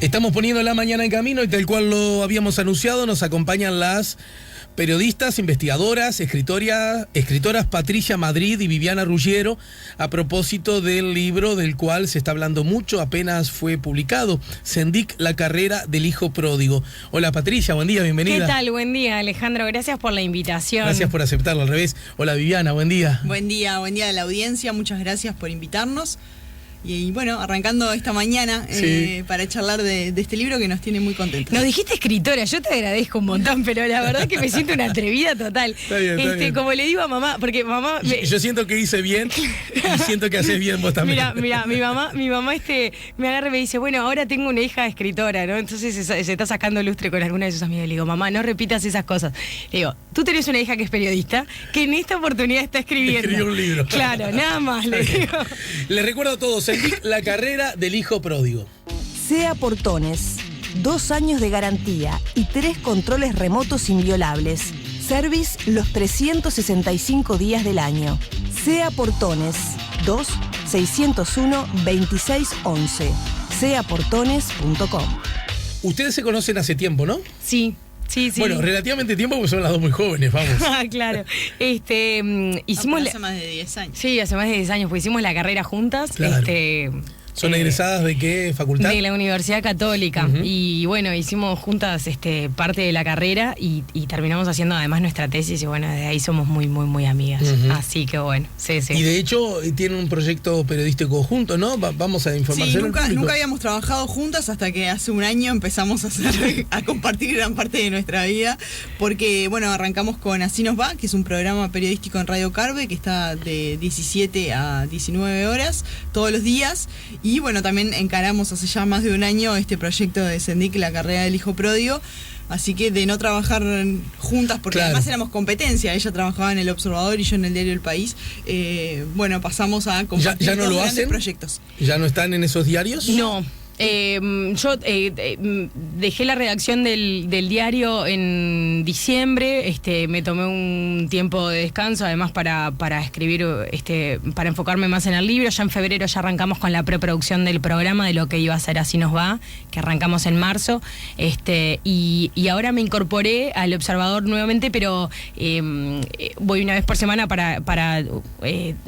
Estamos poniendo la mañana en camino y tal cual lo habíamos anunciado, nos acompañan las periodistas, investigadoras, escritoras Patricia Madrid y Viviana Ruggiero, a propósito del libro del cual se está hablando mucho, apenas fue publicado, Sendik, la carrera del hijo pródigo. Hola Patricia, buen día, bienvenida. ¿Qué tal? Buen día, Alejandro, gracias por la invitación. Gracias por aceptarlo, al revés. Hola Viviana, buen día. Buen día a la audiencia, muchas gracias por invitarnos. Y bueno, arrancando esta mañana para charlar de este libro que nos tiene muy contentos. Nos dijiste escritora, yo te agradezco un montón, pero la verdad es que me siento una atrevida total. Está bien. Como le digo a mamá, porque mamá... Yo siento que hice bien y siento que haces bien vos también. Mira, mi mamá me agarra y me dice, bueno, ahora tengo una hija escritora, ¿no? Entonces se está sacando lustre con alguna de sus amigas. Le digo, mamá, no repitas esas cosas. Le digo, tú tenés una hija que es periodista, que en esta oportunidad está escribiendo. Escribió un libro. Claro, nada más, le digo. Les recuerdo a todos, la carrera del hijo pródigo. SEA Portones, 2 años de garantía y 3 controles remotos inviolables. Service los 365 días del año. SEA Portones, 2-601-2611. seaportones.com. Ustedes se conocen hace tiempo, ¿no? Sí. Bueno, relativamente tiempo porque son las dos muy jóvenes, vamos. Claro. Hicimos hace más de 10 años. Sí, hace más de 10 años, pues hicimos la carrera juntas. Claro. ¿Son egresadas de qué facultad? De la Universidad Católica. Y bueno, hicimos juntas parte de la carrera y terminamos haciendo además nuestra tesis y bueno, de ahí somos muy, muy, muy amigas. Así que bueno, sí. Y de hecho tienen un proyecto periodístico junto, ¿no? Vamos a informárselo. Sí, nunca habíamos trabajado juntas hasta que hace un año empezamos a compartir gran parte de nuestra vida, porque bueno, arrancamos con Así nos va, que es un programa periodístico en Radio Carve que está de 17 a 19 horas todos los días. Y bueno, también encaramos hace ya más de un año este proyecto de Sendik, la carrera del hijo pródigo. Así que de no trabajar juntas, porque claro, además éramos competencia, ella trabajaba en El Observador y yo en el diario El País, bueno, pasamos a compartir ¿Ya no lo hacen? Proyectos. ¿Ya no están en esos diarios? No. Yo dejé la redacción del diario en diciembre, me tomé un tiempo de descanso, además para escribir, para enfocarme más en el libro. Ya en febrero ya arrancamos con la preproducción del programa de lo que iba a ser Así nos va, que arrancamos en marzo, y ahora me incorporé al Observador nuevamente, pero voy una vez por semana para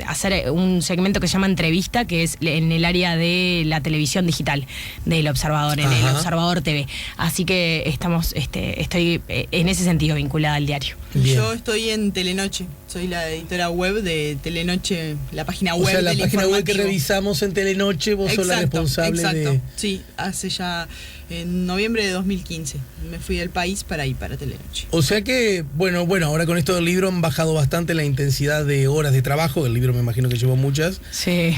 hacer un segmento que se llama Entrevista, que es en el área de la televisión digital del Observador, en el Observador TV. Así que estoy en ese sentido vinculada al diario. Bien. Yo estoy en Telenoche, soy la editora web de Telenoche, la página web. O sea, la del página web que informativo. Revisamos en Telenoche, vos sos la responsable de... Sí, hace ya en noviembre de 2015 me fui del país para ir para Telenoche. O sea que, bueno, ahora con esto del libro han bajado bastante la intensidad de horas de trabajo. El libro me imagino que llevó muchas. Sí,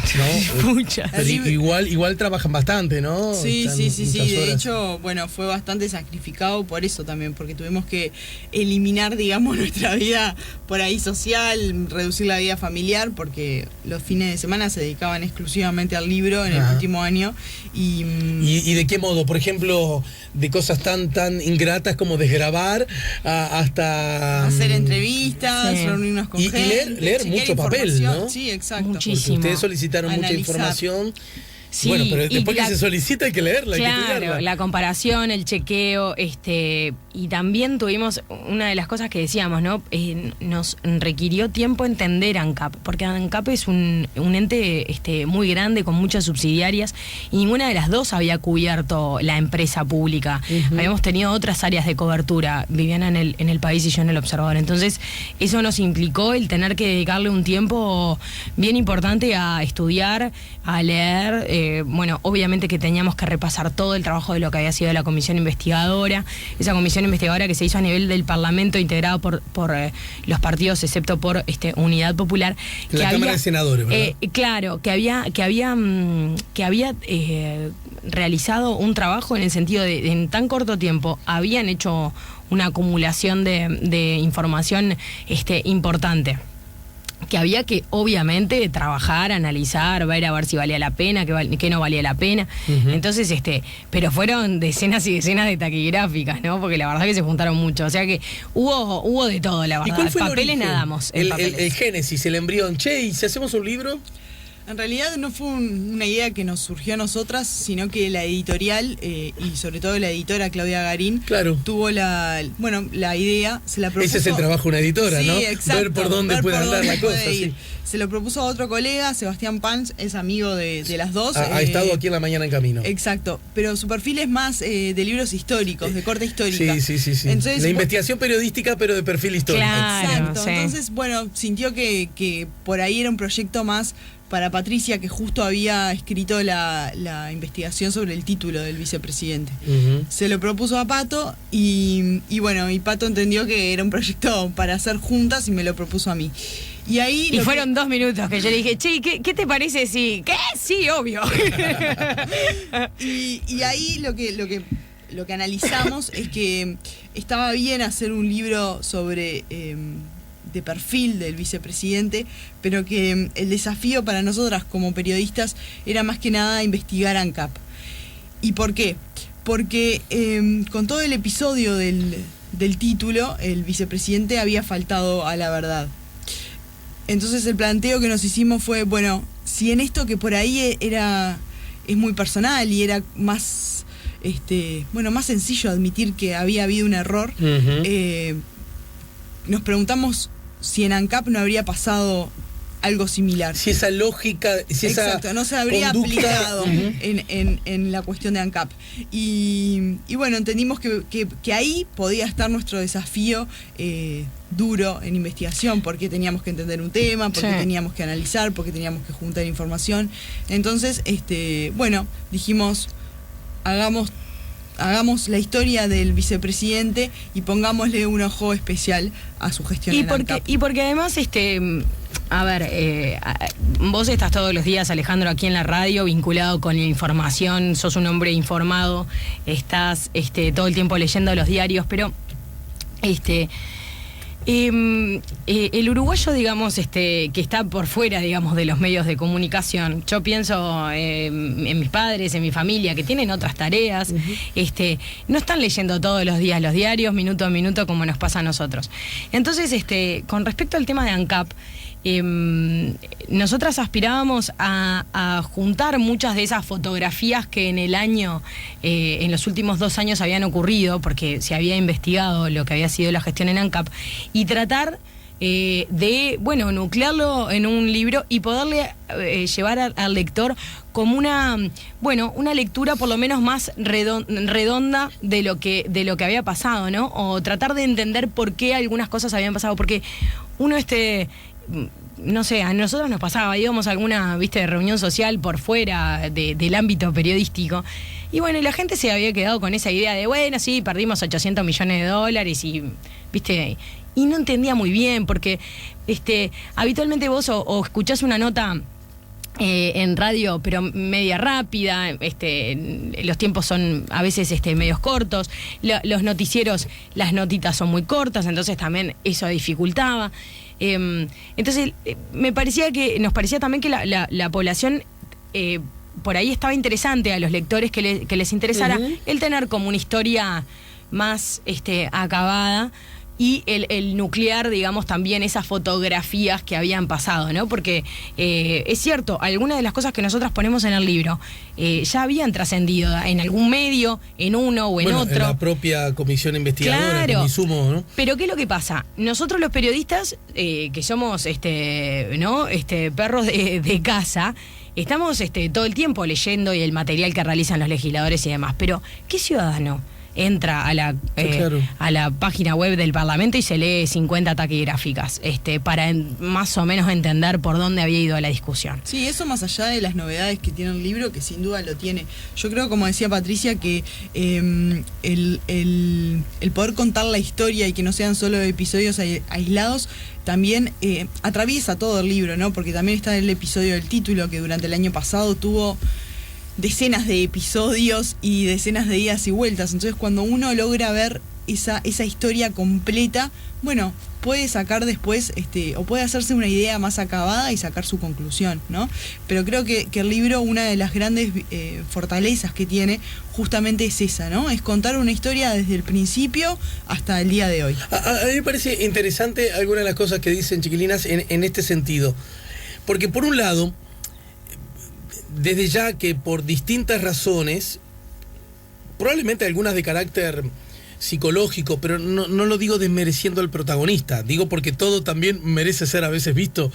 ¿no? muchas. Pero igual trabajan bastante, ¿no? Sí. Muchas De horas. hecho, bueno, fue bastante sacrificado por eso también, porque tuvimos que eliminar, digamos, nuestra vida por ahí social, reducir la vida familiar, porque los fines de semana se dedicaban exclusivamente al libro en el último año. ¿Y de qué modo? Por ejemplo, de cosas tan ingratas como desgrabar hasta... hacer entrevistas, reunirnos con gente. Y leer mucho papel, ¿no? Sí, exacto. Muchísimo. Porque ustedes solicitaron mucha Analizar. información. Sí, bueno, pero después que la, se solicita hay que leerla, hay que claro, estudiarla. la comparación, el chequeo, y también tuvimos una de las cosas que decíamos, ¿no? Nos requirió tiempo entender ANCAP, porque ANCAP es un ente muy grande con muchas subsidiarias y ninguna de las dos había cubierto la empresa pública. Habíamos tenido otras áreas de cobertura, Viviana en el País y yo en el Observador. Entonces, eso nos implicó el tener que dedicarle un tiempo bien importante a estudiar, a leer. Bueno, obviamente que teníamos que repasar todo el trabajo de lo que había sido la comisión investigadora, esa comisión investigadora que se hizo a nivel del Parlamento, integrado por los partidos, excepto por Unidad Popular. La Cámara de Senadores, ¿verdad? Claro, que había realizado un trabajo en el sentido de en tan corto tiempo habían hecho una acumulación de información importante, que había que obviamente trabajar, analizar, ver a ver si valía la pena, qué no valía la pena. Entonces, pero fueron decenas y decenas de taquigráficas, ¿no? Porque la verdad que se juntaron mucho. O sea que hubo de todo, la verdad. ¿Y cuál fue papeles el origen? nadamos. El génesis, el embrión. Che, ¿y si hacemos un libro? En realidad no fue una idea que nos surgió a nosotras, sino que la editorial y sobre todo la editora Claudia Garín tuvo la idea, se la propuso. Ese es el trabajo de una editora, sí, ¿no? Exacto, ver por dónde puede andar la cosa. Sí. Se lo propuso a otro colega, Sebastián Pans, es amigo de las dos. Ha estado aquí en La Mañana en Camino. Exacto, pero su perfil es más de libros históricos, de corte histórica. Sí. Entonces, la investigación periodística, pero de perfil histórico. Claro, exacto, sí. Entonces, sintió que por ahí era un proyecto más para Patricia, que justo había escrito la investigación sobre el título del vicepresidente. Se lo propuso a Pato y Pato entendió que era un proyecto para hacer juntas y me lo propuso a mí. Y fueron 2 minutos que yo le dije, che, ¿qué te parece si...? ¿Qué? Sí, obvio. y ahí lo que analizamos es que estaba bien hacer un libro sobre... de perfil del vicepresidente, pero que el desafío para nosotras como periodistas era más que nada investigar ANCAP. ¿Y por qué? Porque con todo el episodio del título, el vicepresidente había faltado a la verdad. Entonces el planteo que nos hicimos fue, si en esto que por ahí es muy personal y era más, más sencillo admitir que había habido un error, nos preguntamos si en ANCAP no habría pasado algo similar. Si esa lógica, exacto, no se habría aplicado en la cuestión de ANCAP. Y entendimos que ahí podía estar nuestro desafío duro en investigación, porque teníamos que entender un tema, porque teníamos que analizar, porque teníamos que juntar información. Entonces, dijimos, hagamos la historia del vicepresidente y pongámosle un ojo especial a su gestión en ANCAP. Y porque además, vos estás todos los días, Alejandro, aquí en la radio, vinculado con la información, sos un hombre informado, estás todo el tiempo leyendo los diarios, pero el uruguayo, digamos, que está por fuera, digamos, de los medios de comunicación, yo pienso en mis padres, en mi familia, que tienen otras tareas, no están leyendo todos los días los diarios, minuto a minuto, como nos pasa a nosotros. Entonces, con respecto al tema de ANCAP, nosotras aspirábamos a juntar muchas de esas fotografías que en el año, en los últimos 2 años habían ocurrido, porque se había investigado lo que había sido la gestión en ANCAP, y tratar de nuclearlo en un libro y poderle llevar al lector como una lectura por lo menos más redonda de lo que había pasado, ¿no? O tratar de entender por qué algunas cosas habían pasado, porque uno no sé, a nosotros nos pasaba, íbamos a alguna, reunión social por fuera del ámbito periodístico, y la gente se había quedado con esa idea de, sí, perdimos $800 millones y no entendía muy bien, porque habitualmente vos o escuchás una nota en radio, pero media rápida, los tiempos son a veces medios cortos, los noticieros, las notitas son muy cortas, entonces también eso dificultaba. Entonces nos parecía también que la población por ahí estaba interesante, a los lectores que les interesara el tener como una historia más acabada, y el nuclear, digamos, también esas fotografías que habían pasado, ¿no? Porque es cierto, algunas de las cosas que nosotros ponemos en el libro ya habían trascendido en algún medio, en uno o en otro. En la propia comisión investigadora, claro, insumo, ¿no? Pero ¿qué es lo que pasa? Nosotros los periodistas, que somos perros de casa, estamos todo el tiempo leyendo y el material que realizan los legisladores y demás, pero ¿qué ciudadano entra a la página web del Parlamento y se lee 50 taquigráficas para más o menos entender por dónde había ido la discusión? Sí, eso más allá de las novedades que tiene el libro, que sin duda lo tiene. Yo creo, como decía Patricia, que el poder contar la historia y que no sean solo episodios aislados también atraviesa todo el libro, ¿no? Porque también está el episodio del título, que durante el año pasado tuvo decenas de episodios y decenas de idas y vueltas. Entonces, cuando uno logra ver esa historia completa, puede sacar después, o puede hacerse una idea más acabada y sacar su conclusión, ¿no? Pero creo que el libro, una de las grandes fortalezas que tiene, justamente es esa, ¿no? Es contar una historia desde el principio hasta el día de hoy. A mí me parece interesante algunas de las cosas que dicen, chiquilinas, en este sentido. Porque por un lado, desde ya que por distintas razones, probablemente algunas de carácter psicológico, pero no lo digo desmereciendo al protagonista, digo porque todo también merece ser a veces visto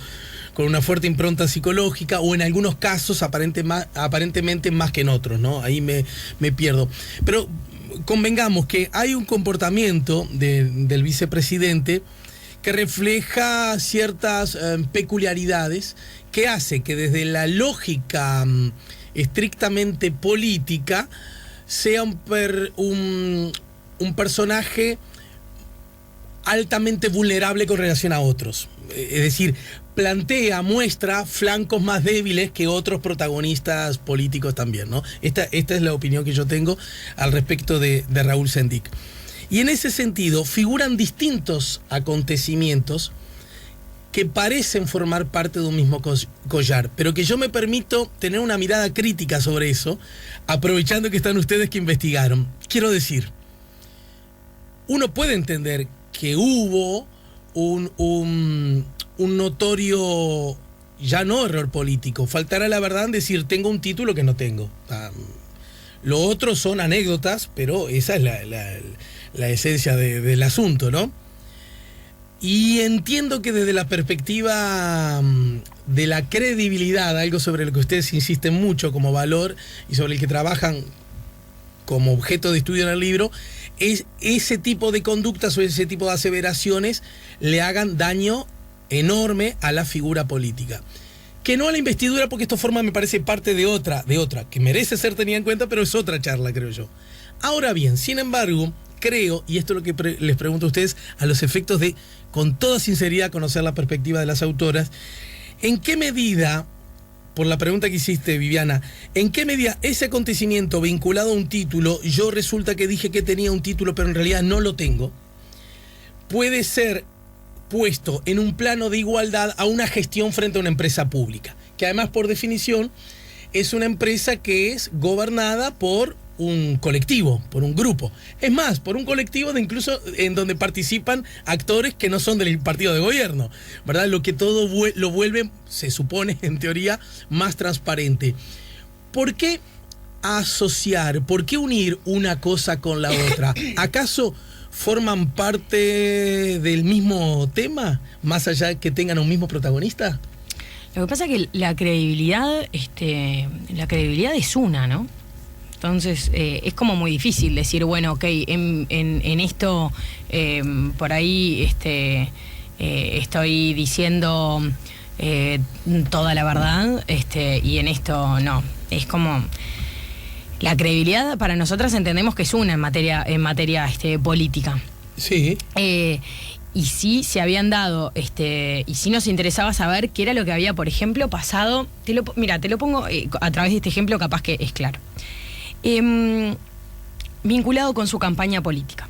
con una fuerte impronta psicológica, o en algunos casos aparentemente más que en otros, ¿no? Ahí me pierdo. Pero convengamos que hay un comportamiento del vicepresidente que refleja ciertas peculiaridades que hace que desde la lógica estrictamente política sea un personaje altamente vulnerable con relación a otros. Es decir, muestra flancos más débiles que otros protagonistas políticos también, ¿no? Esta es la opinión que yo tengo al respecto de Raúl Sendic. Y en ese sentido figuran distintos acontecimientos que parecen formar parte de un mismo collar, pero que yo me permito tener una mirada crítica sobre eso, aprovechando que están ustedes que investigaron. Quiero decir, uno puede entender que hubo un notorio, ya no error político, faltar a la verdad en decir tengo un título que no tengo. Lo otro son anécdotas, pero esa es la esencia del asunto, ¿no? Y entiendo que desde la perspectiva de la credibilidad, algo sobre lo que ustedes insisten mucho como valor y sobre el que trabajan como objeto de estudio en el libro, es ese tipo de conductas o ese tipo de aseveraciones le hagan daño enorme a la figura política. Que no a la investidura, porque esto forma, me parece, parte de otra, que merece ser tenida en cuenta, pero es otra charla, creo yo. Ahora bien, sin embargo, creo, y esto es lo que les pregunto a ustedes, a los efectos de, con toda sinceridad, conocer la perspectiva de las autoras, ¿en qué medida, por la pregunta que hiciste, Viviana, en qué medida ese acontecimiento vinculado a un título, yo resulta que dije que tenía un título, pero en realidad no lo tengo, puede ser puesto en un plano de igualdad a una gestión frente a una empresa pública, que además, por definición, es una empresa que es gobernada por un colectivo, por un grupo. Es más, por un colectivo de incluso en donde participan actores que no son del partido de gobierno, ¿verdad? Lo que todo lo vuelve, se supone, en teoría, más transparente. ¿Por qué asociar, por qué unir una cosa con la otra? ¿Acaso forman parte del mismo tema, más allá de que tengan un mismo protagonista? Lo que pasa es que la credibilidad es una, ¿no? Entonces es como muy difícil decir, bueno, ok, en esto por ahí estoy diciendo toda la verdad y en esto no. Es como la credibilidad para nosotras entendemos que es una en materia política. Sí. Y sí se habían dado, y sí nos interesaba saber qué era lo que había, por ejemplo, pasado. Te lo pongo a través de este ejemplo, capaz que es claro. Vinculado con su campaña política.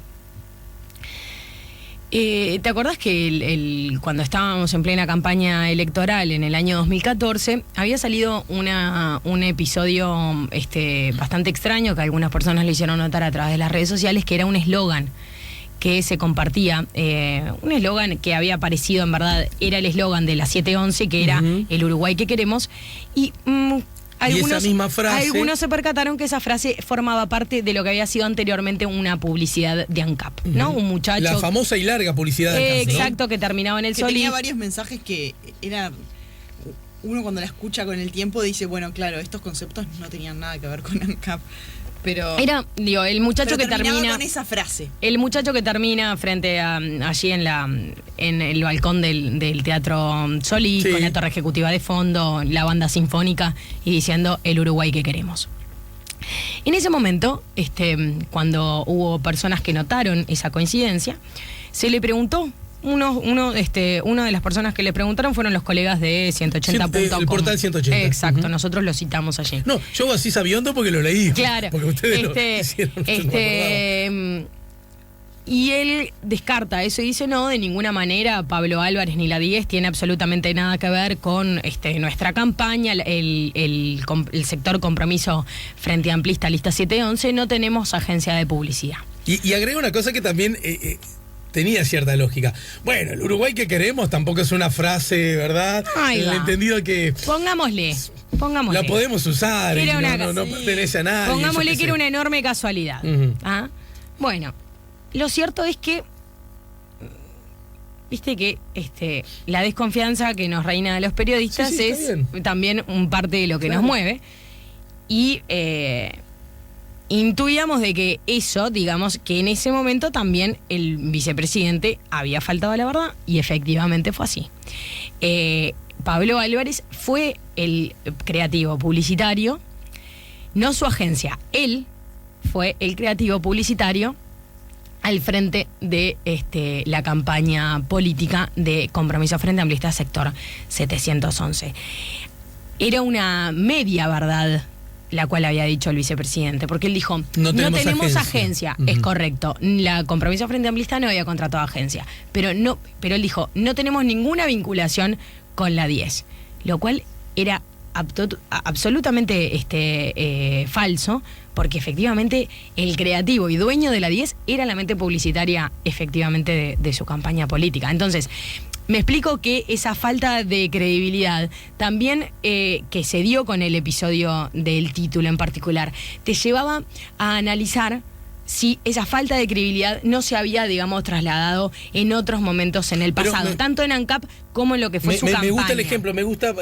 ¿Te acordás que cuando estábamos en plena campaña electoral en el año 2014, había salido un episodio bastante extraño que algunas personas le hicieron notar a través de las redes sociales, que era un eslogan que se compartía, un eslogan que había aparecido, en verdad, era el eslogan de la 711, que era el Uruguay que queremos, y esa misma frase, algunos se percataron que esa frase formaba parte de lo que había sido anteriormente una publicidad de ANCAP, ¿no? Un muchacho... La famosa y larga publicidad de ANCAP, ¿no? Exacto, que terminaba en el sol. Tenía varios mensajes que era... Uno cuando la escucha con el tiempo dice, bueno, claro, estos conceptos no tenían nada que ver con ANCAP. Pero era, el muchacho que termina con esa frase. El muchacho que termina frente a allí en el balcón del Teatro Solís, sí, con la torre ejecutiva de fondo, la banda sinfónica y diciendo el Uruguay que queremos. En ese momento, cuando hubo personas que notaron esa coincidencia, se le preguntó. Una de las personas que le preguntaron fueron los colegas de 180.com. El portal 180. Exacto, nosotros lo citamos allí. No, yo así sabiondo porque lo leí. Claro. Porque ustedes lo hicieron. Y él descarta eso y dice, no, de ninguna manera Pablo Álvarez ni la 10 tiene absolutamente nada que ver con nuestra campaña, el sector compromiso Frente Amplista Lista 711, no tenemos agencia de publicidad. Y agrega una cosa que también... tenía cierta lógica. Bueno, el Uruguay que queremos tampoco es una frase, ¿verdad? Ahí en el va. entendido que... Pongámosle. Pongámosle. La podemos usar, Era y una no pertenece a nadie. Pongámosle yo qué que era sé. una enorme casualidad. Ujú. ¿Ah? Bueno, lo cierto es que viste que la desconfianza que nos reina de los periodistas Sí, está es bien. también un parte de lo que Claro. nos mueve. Y intuíamos de que eso, digamos, que en ese momento también el vicepresidente había faltado a la verdad, y efectivamente fue así. Pablo Álvarez fue el creativo publicitario, no su agencia, él fue el creativo publicitario al frente de la campaña política de Compromiso Frente Amplista Sector 711. Era una media verdad la cual había dicho el vicepresidente, porque él dijo, no tenemos agencia. Ujú. Es correcto, la Compromiso Frente Amplista no había contratado agencia, pero él dijo, no tenemos ninguna vinculación con la 10, lo cual era absolutamente falso, porque efectivamente el creativo y dueño de la 10 era la mente publicitaria efectivamente de su campaña política. Entonces, me explico que esa falta de credibilidad también que se dio con el episodio del título en particular, te llevaba a analizar si esa falta de credibilidad no se había, digamos, trasladado en otros momentos en el Pero pasado, tanto en ANCAP como en lo que fue su campaña. Me gusta el ejemplo, me gusta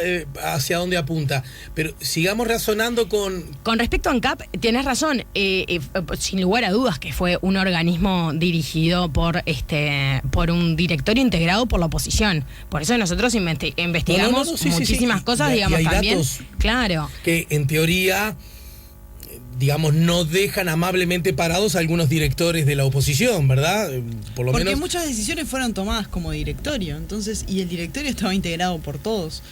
hacia dónde apunta, pero sigamos razonando con... Con respecto a ANCAP, tienes razón, sin lugar a dudas que fue un organismo dirigido por un directorio integrado por la oposición. Por eso nosotros investigamos Sí, muchísimas sí. cosas, Y digamos, hay también. datos Claro. que en teoría, digamos, no dejan amablemente parados a algunos directores de la oposición, ¿verdad? Por lo Porque menos... muchas decisiones fueron tomadas como directorio, entonces, y el directorio estaba integrado por todos.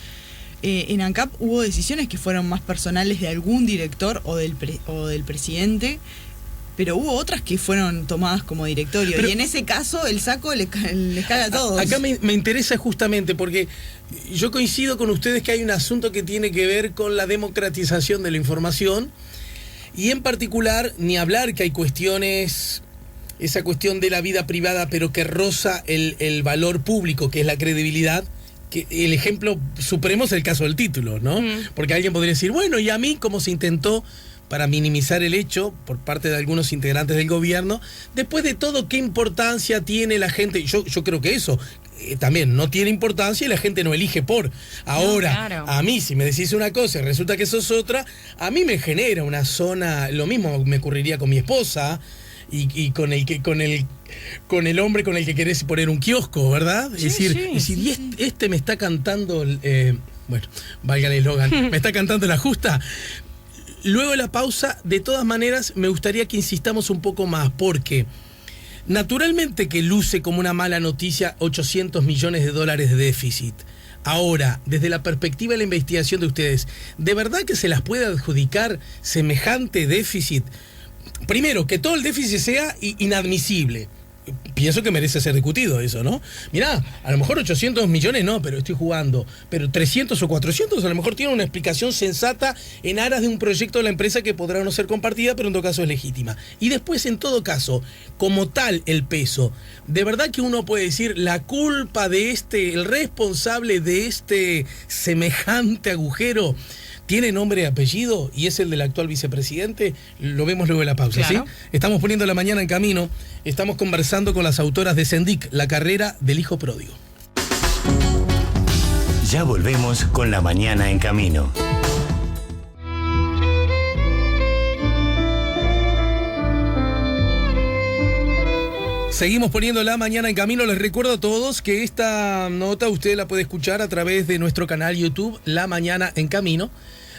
En ANCAP hubo decisiones que fueron más personales de algún director o del presidente, pero hubo otras que fueron tomadas como directorio. Pero, y en ese caso el saco les cae a todos. Acá me interesa justamente porque yo coincido con ustedes que hay un asunto que tiene que ver con la democratización de la información, y en particular, ni hablar que hay cuestiones, esa cuestión de la vida privada, pero que roza el valor público, que es la credibilidad. Que el ejemplo supremo es el caso del título, ¿no? Porque alguien podría decir, bueno, ¿y a mí cómo se intentó, para minimizar el hecho por parte de algunos integrantes del gobierno, después de todo, qué importancia tiene la gente? Yo creo que eso también no tiene importancia y la gente no elige por. Ahora, No, claro. a mí, si me decís una cosa y resulta que sos otra, a mí me genera una zona, lo mismo me ocurriría con mi esposa y con el hombre con el que querés poner un kiosco, ¿verdad? Sí, es decir, sí, y este me está cantando, bueno, valga el eslogan, me está cantando la justa. Luego de la pausa, de todas maneras, me gustaría que insistamos un poco más, porque naturalmente que luce como una mala noticia 800 millones de dólares de déficit. Ahora, desde la perspectiva de la investigación de ustedes, ¿de verdad que se las puede adjudicar semejante déficit? Primero, que todo el déficit sea inadmisible. Pienso que merece ser discutido eso, ¿no? Mirá, a lo mejor 800 millones no, pero estoy jugando. Pero 300 o 400 a lo mejor tiene una explicación sensata en aras de un proyecto de la empresa que podrá no ser compartida, pero en todo caso es legítima. Y después, en todo caso, como tal el peso, de verdad que uno puede decir la culpa de el responsable de este semejante agujero tiene nombre y apellido y es el del actual vicepresidente. Lo vemos luego de la pausa, Claro. ¿sí? Estamos poniendo la mañana en camino. Estamos conversando con las autoras de Sendic, la carrera del hijo pródigo. Ya volvemos con la mañana en camino. Seguimos poniendo la mañana en camino. Les recuerdo a todos que esta nota usted la puede escuchar a través de nuestro canal YouTube, La Mañana en Camino.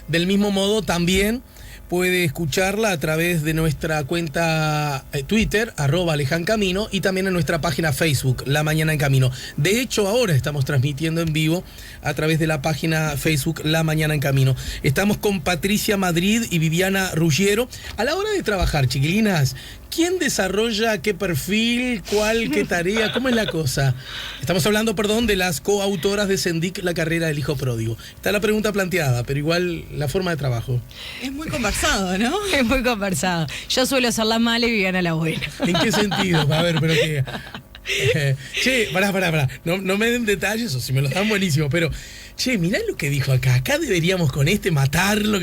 Del mismo modo, también puede escucharla a través de nuestra cuenta Twitter, @AlejanCamino, y también en nuestra página Facebook, La Mañana en Camino. De hecho, ahora estamos transmitiendo en vivo a través de la página Facebook, La Mañana en Camino. Estamos con Patricia Madrid y Viviana Ruggiero. A la hora de trabajar, chiquilinas, ¿quién desarrolla qué perfil, qué tarea? ¿Cómo es la cosa? Estamos hablando, de las coautoras de Sendic, la carrera del hijo pródigo. Está la pregunta planteada, pero igual la forma de trabajo. Es muy conversado, ¿no? Es muy conversado. Yo suelo ser la mala y Viviana la buena. ¿En qué sentido? A ver, pero qué... che, pará. No me den detalles, o si me los dan buenísimo, pero... che, mirá lo que dijo acá deberíamos con matarlo.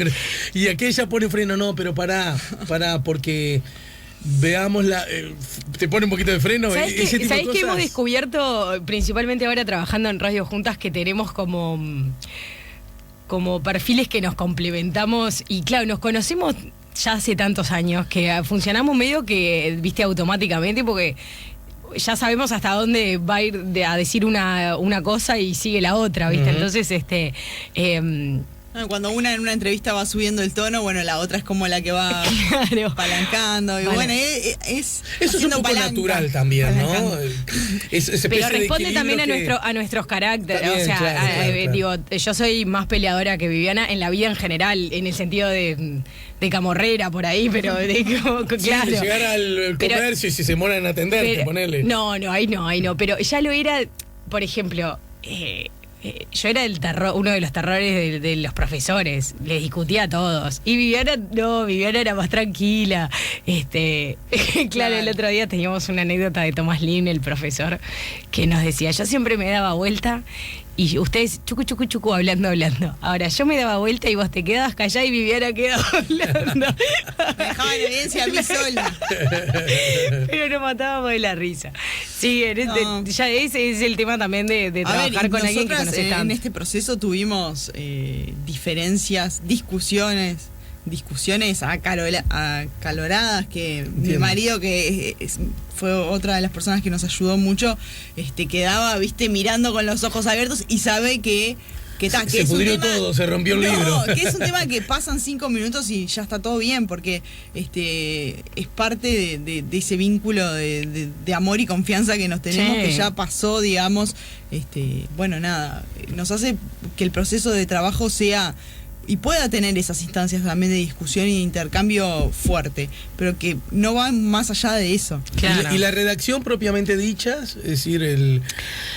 Y aquella pone freno, no, pero pará, porque veamos te pone un poquito de freno. ¿Sabés que hemos descubierto, principalmente ahora trabajando en Radio Juntas, que tenemos como perfiles que nos complementamos y claro, nos conocemos ya hace tantos años que funcionamos medio que, viste, automáticamente porque ya sabemos hasta dónde va a ir a decir una cosa y sigue la otra, viste. Entonces, cuando una en una entrevista va subiendo el tono, bueno, la otra es como la que va palancando. Y bueno, eso es un poco natural también, ¿no? Pero responde también a nuestros caracteres. También, o sea, claro. Digo, yo soy más peleadora que Viviana en la vida en general, en el sentido de camorrera por ahí, pero claro. De llegar al comercio y si se moran en atenderte, ponele. No, ahí no. Pero ya lo era, por ejemplo, yo era uno de los terrores de los profesores, les discutía a todos. Y Viviana era más tranquila. Claro, el otro día teníamos una anécdota de Tomás Lin, el profesor, que nos decía, yo siempre me daba vuelta y ustedes chucu hablando. Ahora yo me daba vuelta y vos te quedabas callada y Viviana quedaba hablando. Me dejaba en evidencia a mí sola. Pero nos matábamos de la risa. Sí, ya ese es el tema también de trabajar con alguien que conoces tanto. En este proceso tuvimos diferencias, discusiones acaloradas, que mi marido, que fue otra de las personas que nos ayudó mucho, quedaba, viste, mirando con los ojos abiertos y sabe que se pudrió todo, se rompió el libro. Que es un tema que pasan 5 minutos y ya está todo bien, porque es parte de ese vínculo de amor y confianza que nos tenemos, que ya pasó, digamos. Bueno, nada, nos hace que el proceso de trabajo sea y pueda tener esas instancias también de discusión y de intercambio fuerte, pero que no van más allá de eso. Claro. Y la redacción propiamente dicha, es decir, el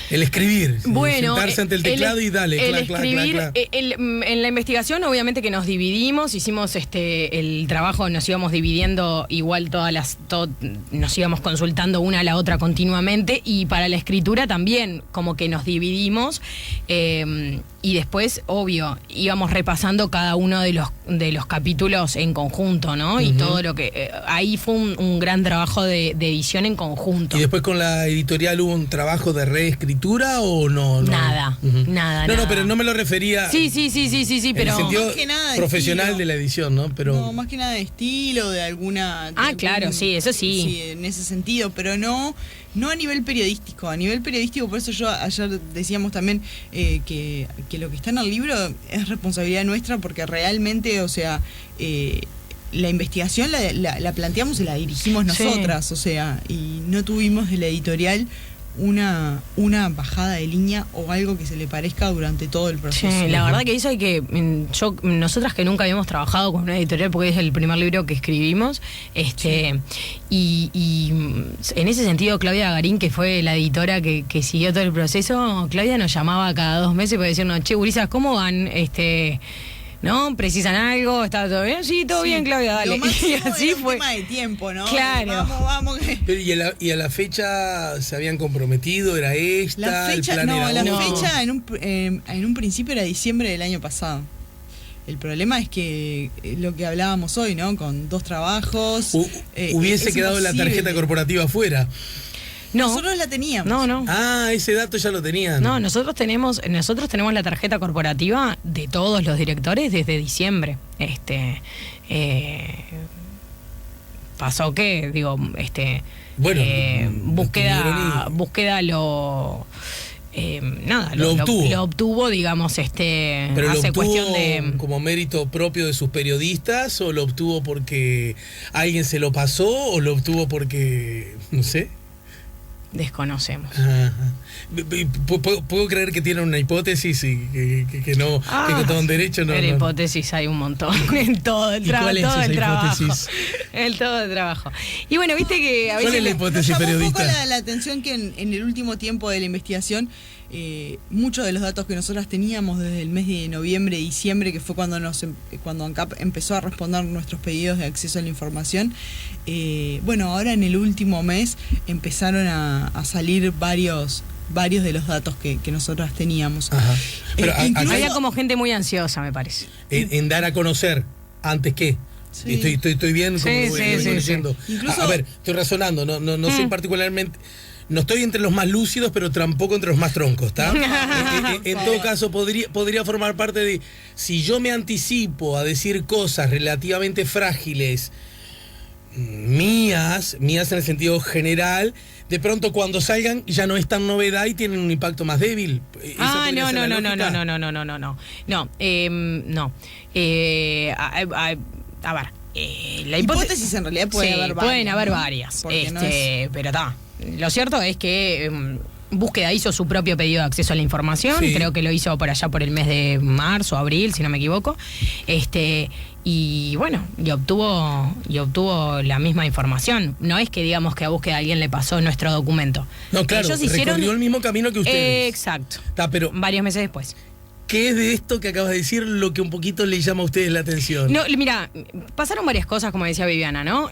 escribir, bueno, sentarse ante el teclado y dale, el escribir. En la investigación, obviamente que nos dividimos, hicimos el trabajo, nos íbamos dividiendo igual nos íbamos consultando una a la otra continuamente, y para la escritura también como que nos dividimos, y después, obvio, íbamos repasando cada uno de los capítulos en conjunto, ¿no? Y todo lo que ahí fue un gran trabajo de edición en conjunto. ¿Y después con la editorial hubo un trabajo de reescritura o no? Nada, nada. No, pero no me lo refería. Sí, pero en el sentido más que nada profesional estilo. De la edición, ¿no? Pero no, más que nada de estilo, de alguna. Claro, sí, eso sí. Sí, en ese sentido, pero no a nivel periodístico. A nivel periodístico, por eso yo ayer decíamos también que lo que está en el libro es responsabilidad nuestra, porque realmente, o sea, la investigación la planteamos y la dirigimos nosotras, sí. O sea, y no tuvimos de la editorial una bajada de línea o algo que se le parezca durante todo el proceso. Sí, la verdad que eso hay que... nosotras que nunca habíamos trabajado con una editorial, porque es el primer libro que escribimos, y en ese sentido Claudia Garín, que fue la editora que siguió todo el proceso, Claudia nos llamaba cada 2 meses para decirnos, che, gurisas, ¿cómo van? ¿No? ¿Precisan algo? ¿Está todo bien? Sí, todo bien, Claudia, dale. Y así fue. Un tema de tiempo, ¿no? Claro. Vamos. Pero y a la fecha se habían comprometido, ¿era esta? La fecha, fecha en un principio era diciembre del año pasado. El problema es que lo que hablábamos hoy, ¿no? Con 2 trabajos. Hubiese quedado imposible. La tarjeta corporativa afuera. No. Nosotros la teníamos. No. Ese dato ya lo tenían. No, nosotros tenemos la tarjeta corporativa de todos los directores desde diciembre. Pasó que, digo, bueno, búsqueda lo obtuvo, digamos, pero hace lo obtuvo cuestión de como mérito propio de sus periodistas, o lo obtuvo porque alguien se lo pasó, o lo obtuvo porque, no sé. Desconocemos. Puedo creer que tienen una hipótesis y que no, que con todo en derecho no. Pero hipótesis hay un montón en todo el trabajo. En todo el trabajo. Y bueno, viste que a veces. ¿Cuál es la hipótesis periodista? Un poco la atención que en el último tiempo de la investigación, muchos de los datos que nosotras teníamos desde el mes de noviembre, diciembre, que fue cuando ANCAP empezó a responder nuestros pedidos de acceso a la información, ahora en el último mes empezaron a salir varios varios de los datos que nosotras teníamos. Ajá. Pero Incluso- Había como gente muy ansiosa, me parece. en dar a conocer, antes que. Sí. Estoy bien como Sí, lo voy sí, leyendo. sí. Incluso- A ver, estoy razonando, no soy particularmente. No estoy entre los más lúcidos, pero tampoco entre los más troncos, ¿está? En todo caso, podría formar parte de. Si yo me anticipo a decir cosas relativamente frágiles, mías en el sentido general, de pronto cuando salgan ya no es tan novedad y tienen un impacto más débil. ¿Esa podría ser la lógica? No. A ver, la hipótesis en realidad puede sí, haber varias. pueden haber ¿no? varias. Porque no Pero está. Lo cierto es que Búsqueda hizo su propio pedido de acceso a la información. Sí. Creo que lo hizo por allá por el mes de marzo, abril, si no me equivoco. Y bueno, y obtuvo la misma información. No es que digamos que a Búsqueda alguien le pasó nuestro documento. No, claro, Ellos hicieron recorrió el mismo camino que ustedes. Exacto. Está, pero Varios meses después. ¿qué es de esto que acabas de decir lo que un poquito le llama a ustedes la atención? No, mira, pasaron varias cosas, como decía Viviana, ¿no?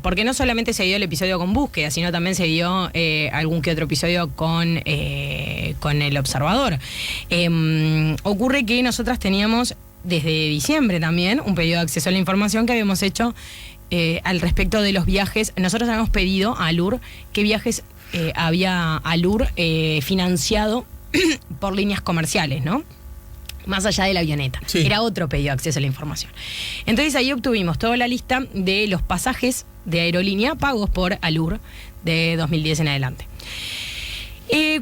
Porque no solamente se dio el episodio con Búsqueda, sino también se dio algún que otro episodio con El Observador. Ocurre que nosotras teníamos desde diciembre también un pedido de acceso a la información que habíamos hecho al respecto de los viajes. Nosotros habíamos pedido a ALUR qué viajes había ALUR financiado por líneas comerciales, ¿no? Más allá de la avioneta. Sí. Era otro pedido de acceso a la información. Entonces ahí obtuvimos toda la lista de los pasajes de aerolínea pagos por ALUR de 2010 en adelante.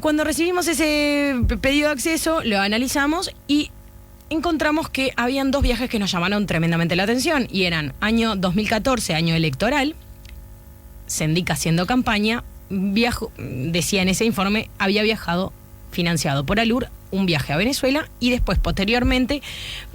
Cuando recibimos ese pedido de acceso, lo analizamos y encontramos que habían dos viajes que nos llamaron tremendamente la atención y eran año 2014, año electoral, Sendic haciendo campaña, decía en ese informe, había viajado financiado por ALUR un viaje a Venezuela y después, posteriormente,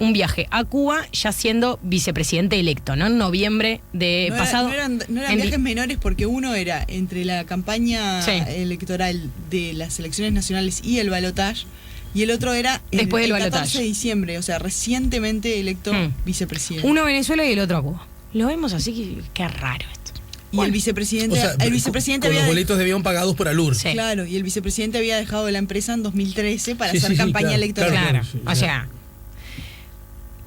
un viaje a Cuba, ya siendo vicepresidente electo, ¿no? En noviembre de pasado. No eran viajes menores porque uno era entre la campaña Sí. electoral de las elecciones nacionales y el balotaje, y el otro era Después del el 14 balotaje. de diciembre, o sea, recientemente electo vicepresidente. Uno a Venezuela y el otro a Cuba. Lo vemos así que qué raro esto. Y el vicepresidente, O sea, el vicepresidente con había los boletos de avión pagados por ALUR. Sí. claro, y el vicepresidente había dejado la empresa en 2013 para Sí, hacer sí, sí, campaña claro, electoral. Claro, sí, o sea,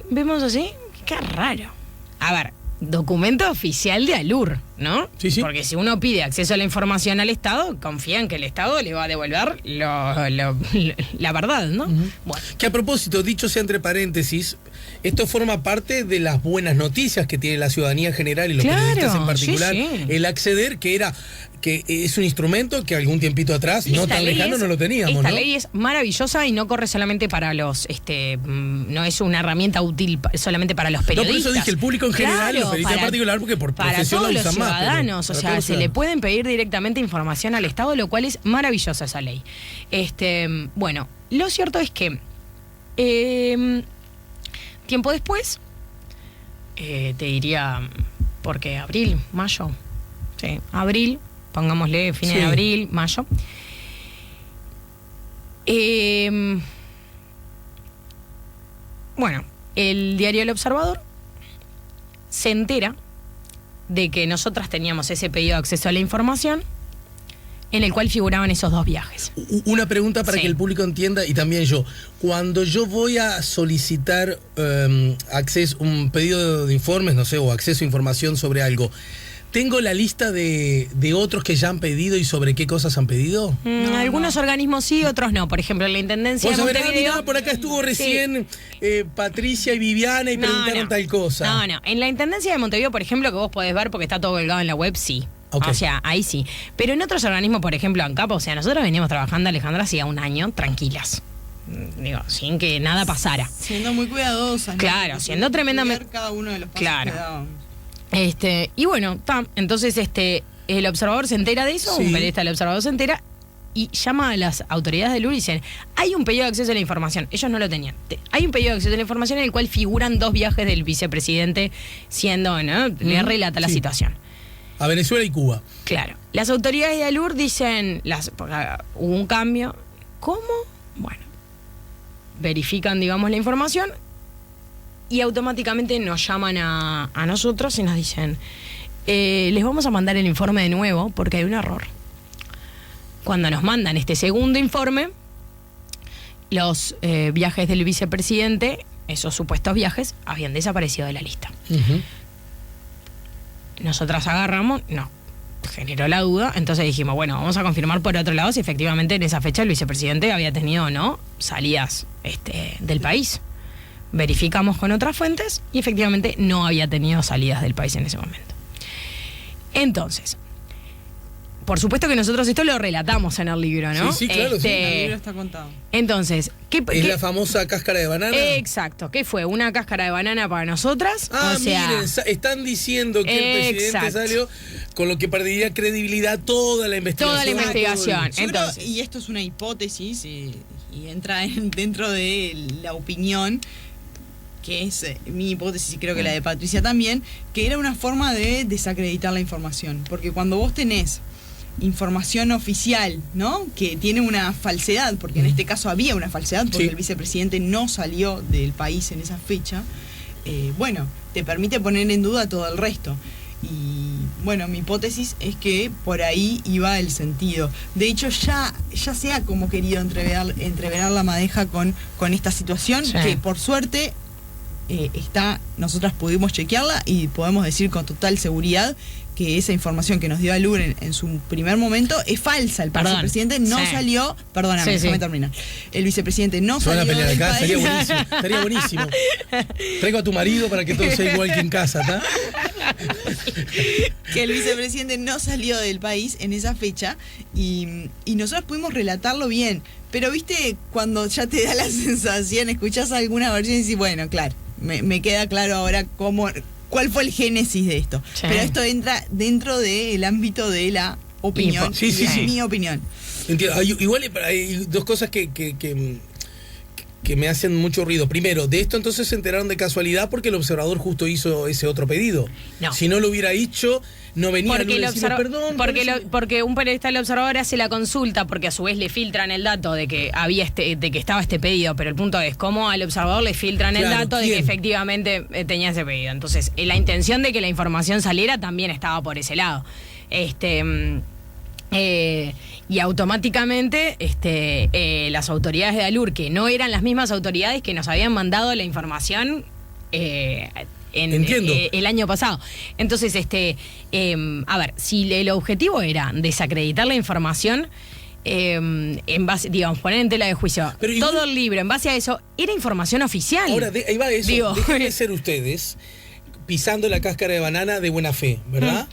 vemos así, qué raro. A ver, documento oficial de ALUR, ¿no? Sí, sí. Porque si uno pide acceso a la información al Estado, confía en que el Estado le va a devolver la verdad, ¿no? Bueno. Que a propósito, dicho sea entre paréntesis, esto forma parte de las buenas noticias que tiene la ciudadanía en general y los Claro, periodistas en particular. sí, sí. El acceder, que es un instrumento que algún tiempito atrás, no Esta tan ley lejano, es- no lo teníamos, Esta ¿no? ley es maravillosa y no corre solamente para los, no es una herramienta útil solamente para los No, periodistas. por eso dije el público en general y los periodistas en particular, porque por para profesión todos la los usan más. pero ciudadanos, o para sea, todos se los le ciudadanos. pueden pedir directamente información al Estado, lo cual es maravillosa esa ley. Bueno, lo cierto es que tiempo después, te diría, porque abril, mayo, sí, abril, pongámosle fines Sí. de abril, mayo. Bueno, el diario El Observador se entera de que nosotras teníamos ese pedido de acceso a la información en el cual figuraban esos dos viajes. Una pregunta para Sí. que el público entienda y también yo. Cuando yo voy a solicitar un pedido de informes, no sé, o acceso a información sobre algo, ¿tengo la lista de otros que ya han pedido y sobre qué cosas han pedido? Algunos organismos sí, otros no. Por ejemplo, la Intendencia de Vos sabés, Montevideo... mirá, por acá estuvo recién Patricia y Viviana y No, preguntaron no. tal cosa. No. En la Intendencia de Montevideo, por ejemplo, que vos podés ver porque está todo colgado en la web, sí. Ok. O sea, ahí sí. Pero en otros organismos, por ejemplo, ANCAP, o sea, nosotros veníamos trabajando, Alejandra, hacía un año tranquilas. Digo, sin que nada pasara. Siendo muy cuidadosas, ¿no? Claro, Porque siendo tremendamente- estudiar cada uno de los pasos Claro. que dábamos. Y bueno, entonces el observador se entera de eso, Sí. un periodista del observador se entera y llama a las autoridades de LUR y dicen, hay un pedido de acceso a la información. Ellos no lo tenían. Hay un pedido de acceso a la información en el cual figuran dos viajes del vicepresidente siendo, ¿no? Le relata la sí. situación. A Venezuela y Cuba. Claro. Las autoridades de ALUR dicen, hubo un cambio. ¿Cómo? Bueno, verifican, digamos, la información y automáticamente nos llaman a nosotros y nos dicen, les vamos a mandar el informe de nuevo porque hay un error. cuando nos mandan este segundo informe, los viajes del vicepresidente, esos supuestos viajes, habían desaparecido de la lista. Nosotras agarramos, no, generó la duda, entonces dijimos, bueno, vamos a confirmar por otro lado si efectivamente en esa fecha el vicepresidente había tenido o no salidas del país. Verificamos con otras fuentes y efectivamente no había tenido salidas del país en ese momento. Entonces, por supuesto que nosotros esto lo relatamos en el libro, ¿no? Sí, claro, sí. El libro está contado. Entonces, ¿Es la famosa cáscara de banana? Exacto, ¿qué fue? ¿Una cáscara de banana para nosotras? Miren, están diciendo que el presidente salió, con lo que perdería credibilidad toda la investigación. Toda la investigación. Entonces, y esto es una hipótesis y entra dentro de la opinión, que es mi hipótesis y creo que la de Patricia también, que era una forma de desacreditar la información. Porque cuando vos tenés información oficial, ¿no?, que tiene una falsedad, porque en este caso había una falsedad, porque el vicepresidente no salió del país en esa fecha, bueno, te permite poner en duda todo el resto. Y bueno, mi hipótesis es que por ahí iba el sentido. De hecho, ya se ha como querido entreverar la madeja con esta situación, que por suerte nosotras pudimos chequearla y podemos decir con total seguridad que esa información que nos dio Alur en su primer momento es falsa. El vicepresidente no salió, perdóname, déjame terminar. El vicepresidente no salió del país. Sería buenísimo, estaría buenísimo. Traigo a tu marido para que todo sea igual que en casa, ¿tá? Que el vicepresidente no salió del país en esa fecha y nosotros pudimos relatarlo bien. Pero viste, cuando ya te da la sensación, escuchás alguna versión y decís, bueno, claro, me queda claro ahora cuál fue el génesis de esto. Sí. Pero esto entra dentro del ámbito de la opinión. Sí. Mi opinión. Entiendo. Igual hay dos cosas que me hacen mucho ruido. Primero, de esto entonces se enteraron de casualidad porque el observador justo hizo ese otro pedido. No. Si no lo hubiera hecho, no venía a decirle perdón. Porque un periodista del Observador hace la consulta, porque a su vez le filtran el dato de que de que estaba este pedido, pero el punto es cómo al Observador le filtran el dato de que efectivamente tenía ese pedido. Entonces, la intención de que la información saliera también estaba por ese lado. Y automáticamente las autoridades de Alur, que no eran las mismas autoridades que nos habían mandado la información el año pasado. Entonces, a ver, si el objetivo era desacreditar la información, en base, digamos, poner en tela de juicio todo el libro, en base a eso, era información oficial. Ahora, ahí va eso. Dejen de ser ustedes pisando la cáscara de banana de buena fe, ¿verdad?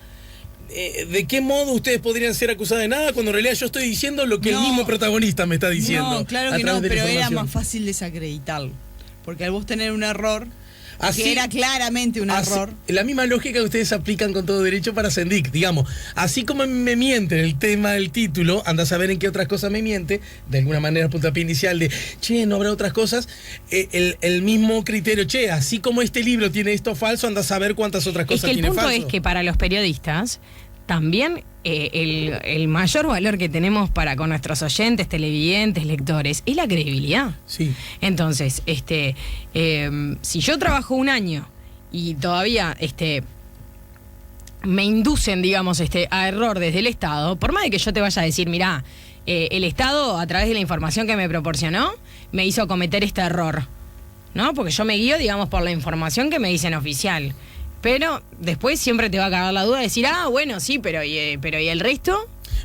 ¿De qué modo ustedes podrían ser acusados de nada cuando en realidad yo estoy diciendo lo que el mismo protagonista me está diciendo? No, claro que no, pero era más fácil desacreditarlo. Porque al vos tener un error, que era claramente un error. La misma lógica que ustedes aplican con todo derecho para Sendik, digamos. Así como me miente el tema del título, anda a saber en qué otras cosas me miente, de alguna manera puntapié inicial de, no habrá otras cosas, el mismo criterio, así como este libro tiene esto falso, anda a saber cuántas otras cosas tiene falso. El punto es que para los periodistas, también el mayor valor que tenemos para con nuestros oyentes, televidentes, lectores, es la credibilidad. Sí. Entonces, si yo trabajo un año y todavía me inducen, digamos, a error desde el Estado, por más de que yo te vaya a decir, mirá, el Estado, a través de la información que me proporcionó, me hizo cometer este error, ¿no? Porque yo me guío, digamos, por la información que me dicen oficial. Pero después siempre te va a cagar la duda de decir, bueno, sí, pero ¿y el resto?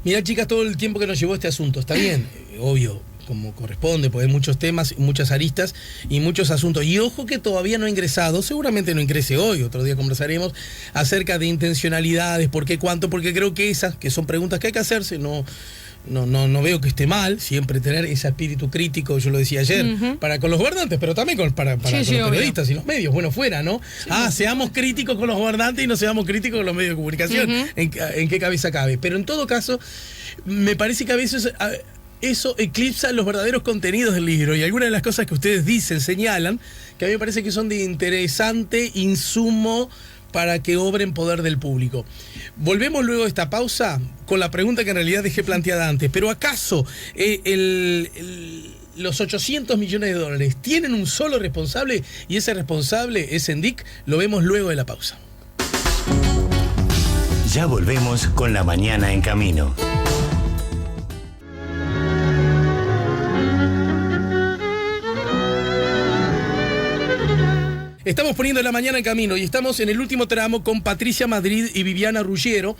Mirá, chicas, todo el tiempo que nos llevó este asunto, está bien, obvio, como corresponde, porque hay muchos temas, muchas aristas y muchos asuntos. Y ojo que todavía no ha ingresado, seguramente no ingrese hoy, otro día conversaremos acerca de intencionalidades, por qué, cuánto, porque creo que esas, que son preguntas que hay que hacerse, no veo que esté mal siempre tener ese espíritu crítico, yo lo decía ayer, para con los gobernantes, pero también para con los periodistas y los medios, bueno, fuera, ¿no? Seamos críticos con los gobernantes y no seamos críticos con los medios de comunicación, ¿en qué cabeza cabe? Pero en todo caso, me parece que a veces eso eclipsa los verdaderos contenidos del libro, y algunas de las cosas que ustedes dicen, señalan, que a mí me parece que son de interesante insumo para que obre en poder del público. Volvemos luego de esta pausa con la pregunta que en realidad dejé planteada antes. ¿Pero acaso los 800 millones de dólares tienen un solo responsable y ese responsable es Sendik? Lo vemos luego de la pausa. Ya volvemos con La Mañana en Camino. Estamos poniendo la mañana en camino y estamos en el último tramo con Patricia Madrid y Viviana Ruggiero.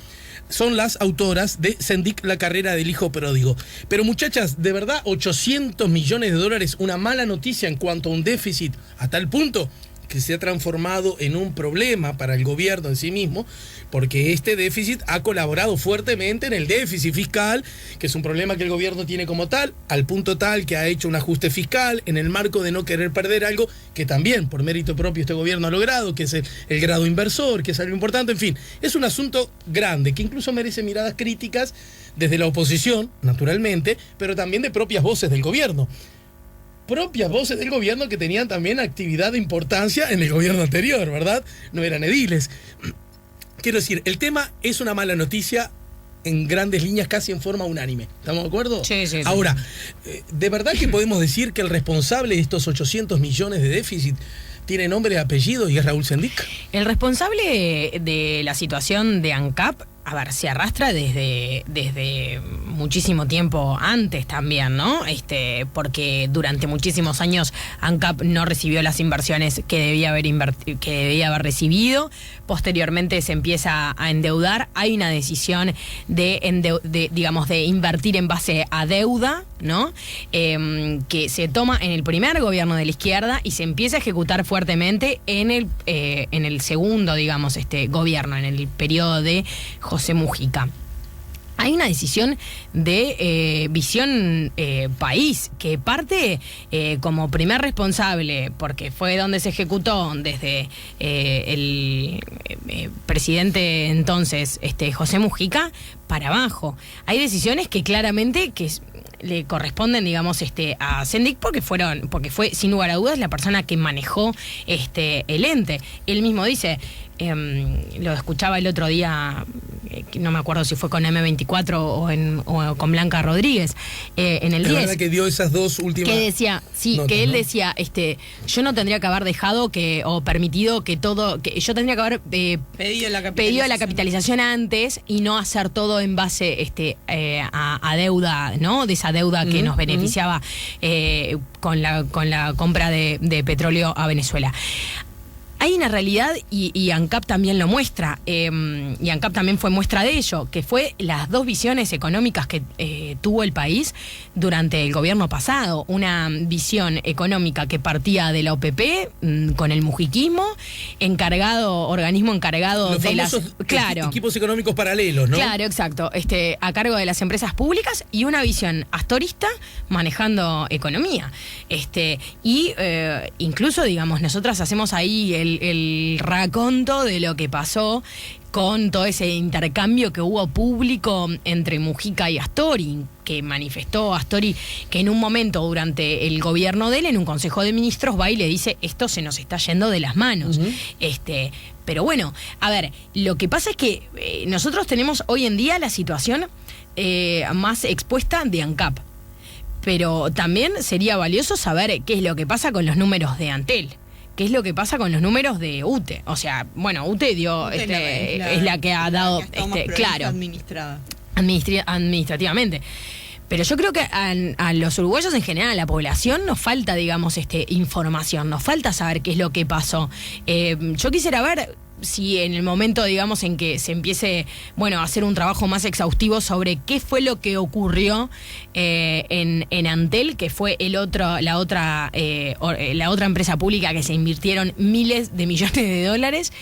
Son las autoras de Sendik, la carrera del hijo pródigo. Pero muchachas, de verdad, 800 millones de dólares, una mala noticia en cuanto a un déficit, a tal punto que se ha transformado en un problema para el gobierno en sí mismo, porque este déficit ha colaborado fuertemente en el déficit fiscal, que es un problema que el gobierno tiene como tal, al punto tal que ha hecho un ajuste fiscal en el marco de no querer perder algo que también, por mérito propio, este gobierno ha logrado, que es el grado inversor, que es algo importante. En fin, es un asunto grande, que incluso merece miradas críticas desde la oposición, naturalmente, pero también de propias voces del gobierno. Propias voces del gobierno que tenían también actividad de importancia en el gobierno anterior, ¿verdad? No eran ediles. Quiero decir, el tema es una mala noticia en grandes líneas, casi en forma unánime. ¿Estamos de acuerdo? Sí. Ahora, ¿de verdad que podemos decir que el responsable de estos 800 millones de déficit tiene nombre y apellido y es Raúl Sendik? El responsable de la situación de ANCAP, a ver, se arrastra desde muchísimo tiempo antes también, ¿no? Porque durante muchísimos años ANCAP no recibió las inversiones que debía haber recibido. Posteriormente se empieza a endeudar. Hay una decisión de invertir en base a deuda, ¿no? Que se toma en el primer gobierno de la izquierda y se empieza a ejecutar fuertemente en el segundo, gobierno, en el periodo de José Mujica. Hay una decisión de visión país que parte como primer responsable, porque fue donde se ejecutó desde el presidente entonces, José Mujica, para abajo. Hay decisiones que claramente le corresponden, a Sendik porque fue sin lugar a dudas la persona que manejó el ente. Él mismo dice, lo escuchaba el otro día, no me acuerdo si fue con M24 o con Blanca Rodríguez, en el 10. La verdad que dio esas dos últimas. Que decía, que él decía, yo no tendría que haber dejado o permitido que yo tendría que haber pedido la capitalización antes y no hacer todo en base a deuda, ¿no? De esa deuda que nos beneficiaba con la compra de petróleo a Venezuela. Hay una realidad, y ANCAP también lo muestra, y ANCAP también fue muestra de ello, que fue las dos visiones económicas que tuvo el país durante el gobierno pasado. Una visión económica que partía de la OPP, con el mujiquismo, organismo encargado los de las... Claro, equipos económicos paralelos, ¿no? Claro, exacto, a cargo de las empresas públicas, y una visión astorista manejando economía. Incluso, nosotras hacemos ahí el raconto de lo que pasó con todo ese intercambio que hubo público entre Mujica y Astori, que manifestó Astori que en un momento durante el gobierno de él, en un consejo de ministros, va y le dice, esto se nos está yendo de las manos. Pero bueno, a ver, lo que pasa es que nosotros tenemos hoy en día la situación más expuesta de ANCAP, pero también sería valioso saber qué es lo que pasa con los números de Antel. ¿Qué es lo que pasa con los números de UTE? O sea, bueno, UTE es la que ha dado, claro, administrativamente. Pero yo creo que a los uruguayos en general, a la población, nos falta, información, nos falta saber qué es lo que pasó. Yo quisiera ver si en el momento, en que se empiece, a hacer un trabajo más exhaustivo sobre qué fue lo que ocurrió en Antel, que fue la otra empresa pública que se invirtieron miles de millones de dólares,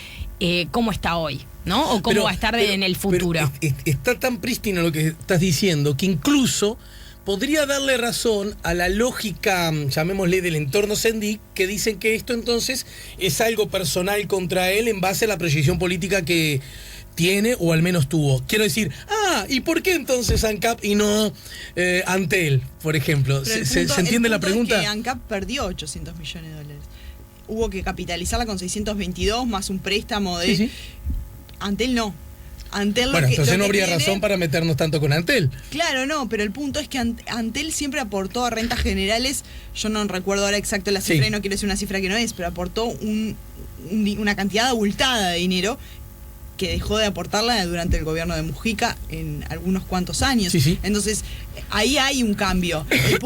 cómo está hoy, ¿no? O cómo va a estar en el futuro. Está tan prístino lo que estás diciendo que incluso podría darle razón a la lógica, llamémosle, del entorno Sendik, que dicen que esto entonces es algo personal contra él en base a la proyección política que tiene o al menos tuvo. Quiero decir, ¿y por qué entonces ANCAP y no Antel, por ejemplo? ¿Se entiende la pregunta? Es que ANCAP perdió 800 millones de dólares. Hubo que capitalizarla con 622 más un préstamo de... Sí. Antel no. Antel entonces no habría razón para meternos tanto con Antel. Claro, no, pero el punto es que Antel siempre aportó a rentas generales, yo no recuerdo ahora exacto la cifra y no quiero decir una cifra que no es, pero aportó una cantidad abultada de dinero que dejó de aportarla durante el gobierno de Mujica en algunos cuantos años. Sí, sí. Entonces, ahí hay un cambio. El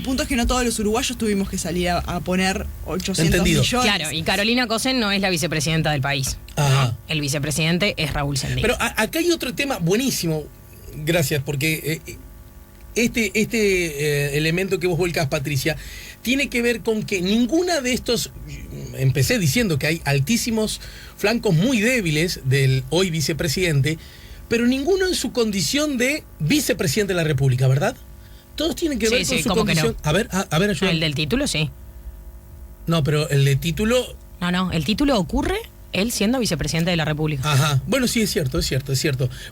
punto es que no todos los uruguayos tuvimos que salir a poner 800 Entendido. millones. Claro, y Carolina Cosén no es la vicepresidenta del país. Ajá. El vicepresidente es Raúl Sendín. Pero acá hay otro tema buenísimo, gracias, porque este elemento que vos vuelcas, Patricia, tiene que ver con que ninguna de estos, empecé diciendo que hay altísimos flancos muy débiles del hoy vicepresidente, pero ninguno en su condición de vicepresidente de la República, ¿verdad? Todos tienen que ver Sí, con su ¿cómo que condición. no? A ver, ayúdame. El del título, sí. No, pero el de título. No, el título ocurre él siendo vicepresidente de la República. Ajá. Bueno, sí, es cierto.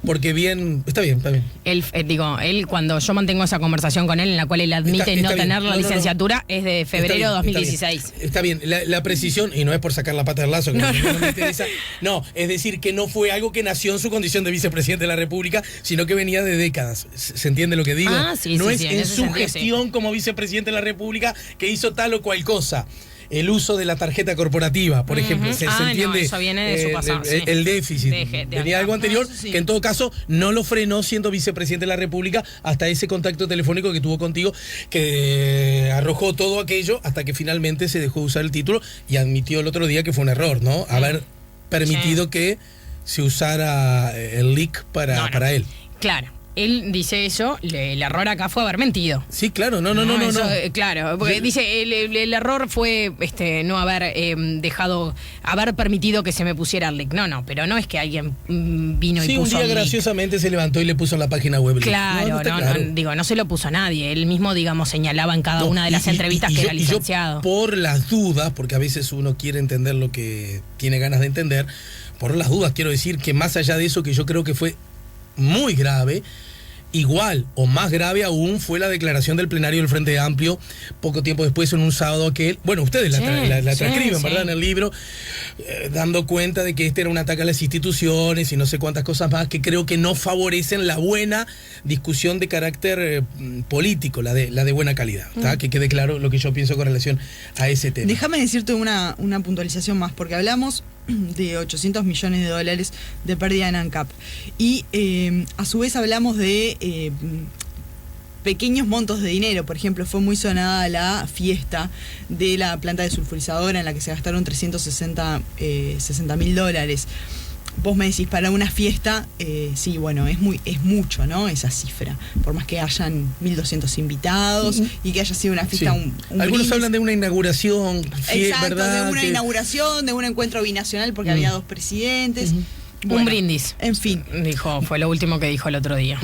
Porque bien. Está bien. Él, cuando yo mantengo esa conversación con él en la cual él admite Está no bien. tener la No. licenciatura, es de febrero de 2016. Está bien. La precisión, y no es por sacar la pata del lazo, que no me interesa. No, es decir, que no fue algo que nació en su condición de vicepresidente de la República, sino que venía de décadas. ¿Se entiende lo que digo? Ah, sí, no sí, es sí, en en ese su sentido, gestión como vicepresidente de la República que hizo tal o cual cosa. El uso de la tarjeta corporativa, por ejemplo, se No, entiende eso viene de su pasado, sí. el déficit. De Venía algo anterior eso sí. que en todo caso no lo frenó siendo vicepresidente de la República hasta ese contacto telefónico que tuvo contigo, que arrojó todo aquello hasta que finalmente se dejó usar el título y admitió el otro día que fue un error, ¿no? Haber permitido que se usara el leak para él. Claro. Él dice eso, el error acá fue haber mentido. Sí, claro, no. Claro, porque dice, el error fue no haber haber permitido que se me pusiera el link. No, pero no es que alguien vino Sí, y un puso día el link. graciosamente se levantó y le puso en la página web. Claro, no se lo puso a nadie. Él mismo, señalaba en cada una de las entrevistas que era licenciado. Yo, por las dudas, porque a veces uno quiere entender lo que tiene ganas de entender, por las dudas quiero decir que más allá de eso, que yo creo que fue muy grave, igual o más grave aún fue la declaración del plenario del Frente Amplio poco tiempo después, en un sábado que ustedes la transcriben, ¿verdad? En el libro, dando cuenta de que este era un ataque a las instituciones y no sé cuántas cosas más que creo que no favorecen la buena discusión de carácter político, la de buena calidad, ¿tá? Que quede claro lo que yo pienso con relación a ese tema. Déjame decirte una puntualización más, porque hablamos de 800 millones de dólares de pérdida en ANCAP y a su vez hablamos de pequeños montos de dinero. Por ejemplo, fue muy sonada la fiesta de la planta desulfurizadora en la que se gastaron 360.000 dólares. Vos me decís, para una fiesta, sí, bueno, es mucho, ¿no? Esa cifra. Por más que hayan 1.200 invitados y que haya sido una fiesta, Sí. un Algunos brindis. hablan de una inauguración, Exacto, ¿verdad? de una inauguración, de un encuentro binacional porque había dos presidentes. Un brindis. En fin, Fue lo último que dijo el otro día.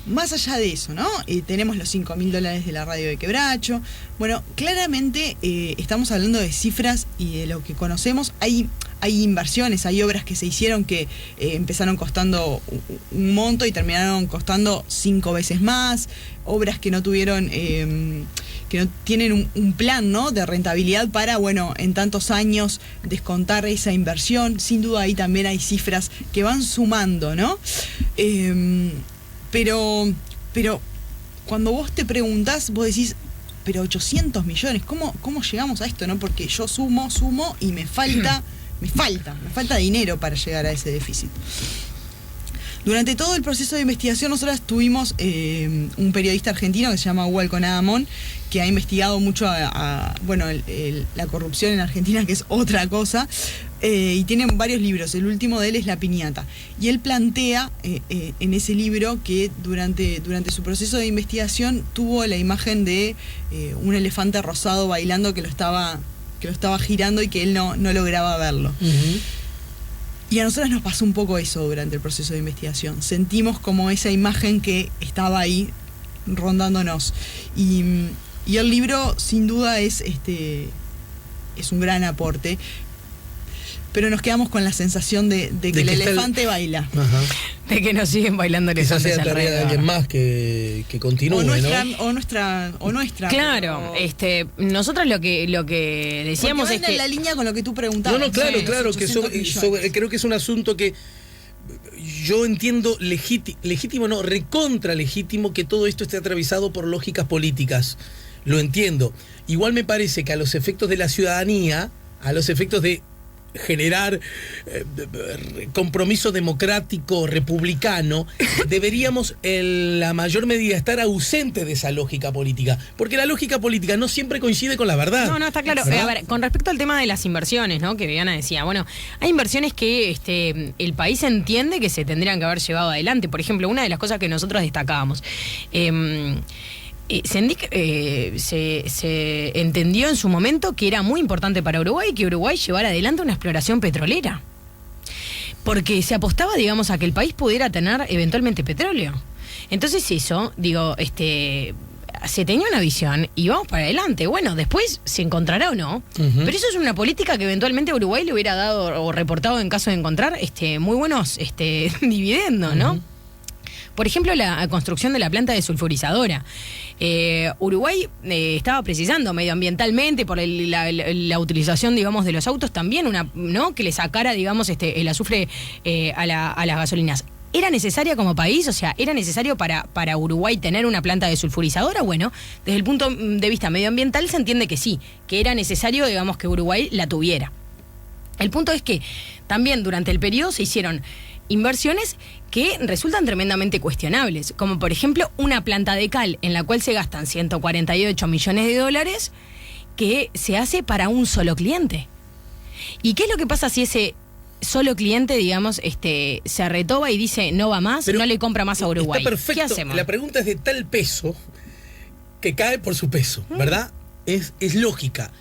más allá de eso, ¿no? Tenemos los 5.000 dólares de la radio de Quebracho. Bueno, claramente estamos hablando de cifras y de lo que conocemos. Hay inversiones, hay obras que se hicieron que empezaron costando un monto y terminaron costando 5 veces más. Obras que no tuvieron, que no tienen un plan, ¿no? De rentabilidad para, bueno, en tantos años descontar esa inversión. Sin duda ahí también hay cifras que van sumando, ¿no? Pero cuando vos te preguntás, vos decís, pero 800 millones, ¿cómo llegamos a esto, no? Porque yo sumo y me falta dinero para llegar a ese déficit. Durante todo el proceso de investigación nosotras tuvimos un periodista argentino que se llama Walcon Adamón, que ha investigado mucho la corrupción en Argentina, que es otra cosa, y tiene varios libros. El último de él es La Piñata. Y él plantea en ese libro que durante su proceso de investigación tuvo la imagen de un elefante rosado bailando que lo estaba girando y que él no lograba verlo. Y a nosotros nos pasó un poco eso durante el proceso de investigación. Sentimos como esa imagen que estaba ahí rondándonos. Y el libro, sin duda, es un gran aporte. Pero nos quedamos con la sensación de que el elefante baila. Ajá. De que nos siguen bailando Quizás elefantes sea tarea de alrededor. alguien más que continúe, O nuestra, ¿no? o nuestra. Claro, pero- nosotros lo que decíamos porque es van en que la línea con lo que tú preguntabas. No, claro, los claro, que 800 millones. creo que es un asunto que yo entiendo legítimo, no, recontra legítimo que todo esto esté atravesado por lógicas políticas. Lo entiendo. Igual me parece que a los efectos de la ciudadanía, a los efectos de generar compromiso democrático republicano, deberíamos en la mayor medida estar ausentes de esa lógica política, porque la lógica política no siempre coincide con la verdad. No, está claro. A ver, con respecto al tema de las inversiones, ¿no? Que Viviana decía, bueno, hay inversiones que el país entiende que se tendrían que haber llevado adelante. Por ejemplo, una de las cosas que nosotros destacábamos, Sendik se entendió en su momento que era muy importante para Uruguay que Uruguay llevara adelante una exploración petrolera. Porque se apostaba, digamos, a que el país pudiera tener eventualmente petróleo. Entonces eso, se tenía una visión y vamos para adelante. Bueno, después se encontrará o no, pero eso es una política que eventualmente a Uruguay le hubiera dado o reportado en caso de encontrar muy buenos dividendos, ¿no? Por ejemplo, la construcción de la planta desulfurizadora. Uruguay estaba precisando medioambientalmente por la utilización, digamos, de los autos también, ¿no? Que le sacara, digamos, el azufre a las gasolinas. ¿Era necesaria como país? O sea, ¿era necesario para Uruguay tener una planta desulfurizadora? Bueno, desde el punto de vista medioambiental se entiende que sí, que era necesario, digamos, que Uruguay la tuviera. El punto es que también durante el periodo se hicieron inversiones que resultan tremendamente cuestionables, como por ejemplo una planta de cal en la cual se gastan 148 millones de dólares que se hace para un solo cliente. ¿Y qué es lo que pasa si ese solo cliente, digamos, se retoba y dice no va más, pero no le compra más a Uruguay? Está perfecto. ¿Qué hacemos? La pregunta es de tal peso que cae por su peso, ¿verdad? Es lógica.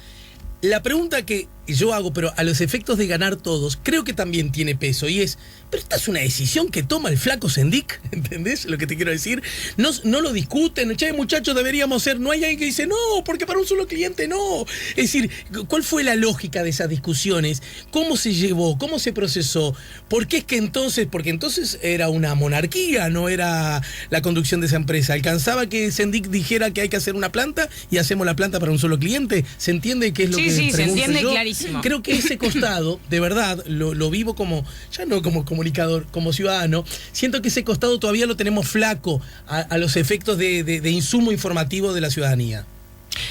La pregunta que yo hago, pero a los efectos de ganar todos, creo que también tiene peso, y es, pero esta es una decisión que toma el flaco Sendik, ¿entendés lo que te quiero decir? No lo discuten, che, muchachos, deberíamos ser, no hay alguien que dice, no, porque para un solo cliente no. Es decir, ¿cuál fue la lógica de esas discusiones? ¿Cómo se llevó? ¿Cómo se procesó? ¿Por qué es que entonces, porque entonces era una monarquía, no era la conducción de esa empresa? ¿Alcanzaba que Sendik dijera que hay que hacer una planta y hacemos la planta para un solo cliente? ¿Se entiende qué es lo que Sí, se entiende yo? clarísimo. Creo que ese costado, de verdad, lo vivo como, ya no como comunicador, como ciudadano, siento que ese costado todavía lo tenemos flaco a los efectos de insumo informativo de la ciudadanía.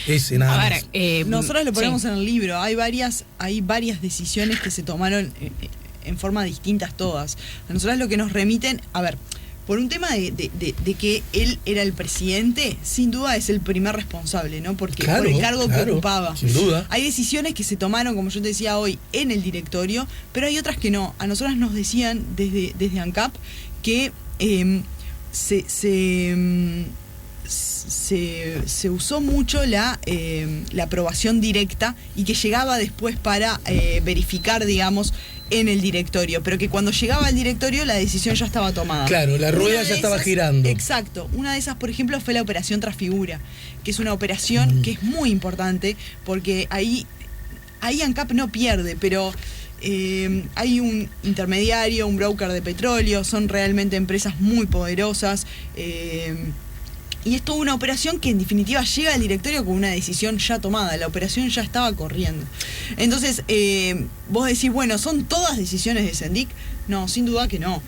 Ese, nada más. Nosotros lo ponemos en el libro, hay varias decisiones que se tomaron en forma distintas todas. A nosotros lo que nos remiten, a ver, por un tema de que él era el presidente, sin duda es el primer responsable, ¿no? Porque por el cargo que ocupaba. Sin duda. Hay decisiones que se tomaron, como yo te decía hoy, en el directorio, pero hay otras que no. A nosotras nos decían desde ANCAP que se usó mucho la aprobación directa y que llegaba después para verificar, digamos, en el directorio, pero que cuando llegaba al directorio la decisión ya estaba tomada. Claro, la rueda ya estaba girando. Exacto. Una de esas, por ejemplo, fue la operación Transfigura, que es una operación que es muy importante, porque ahí ANCAP no pierde, pero hay un intermediario, un broker de petróleo, son realmente empresas muy poderosas, y es toda una operación que en definitiva llega al directorio con una decisión ya tomada, la operación ya estaba corriendo. Entonces, vos decís, bueno, ¿son todas decisiones de Sendik? No, sin duda que no.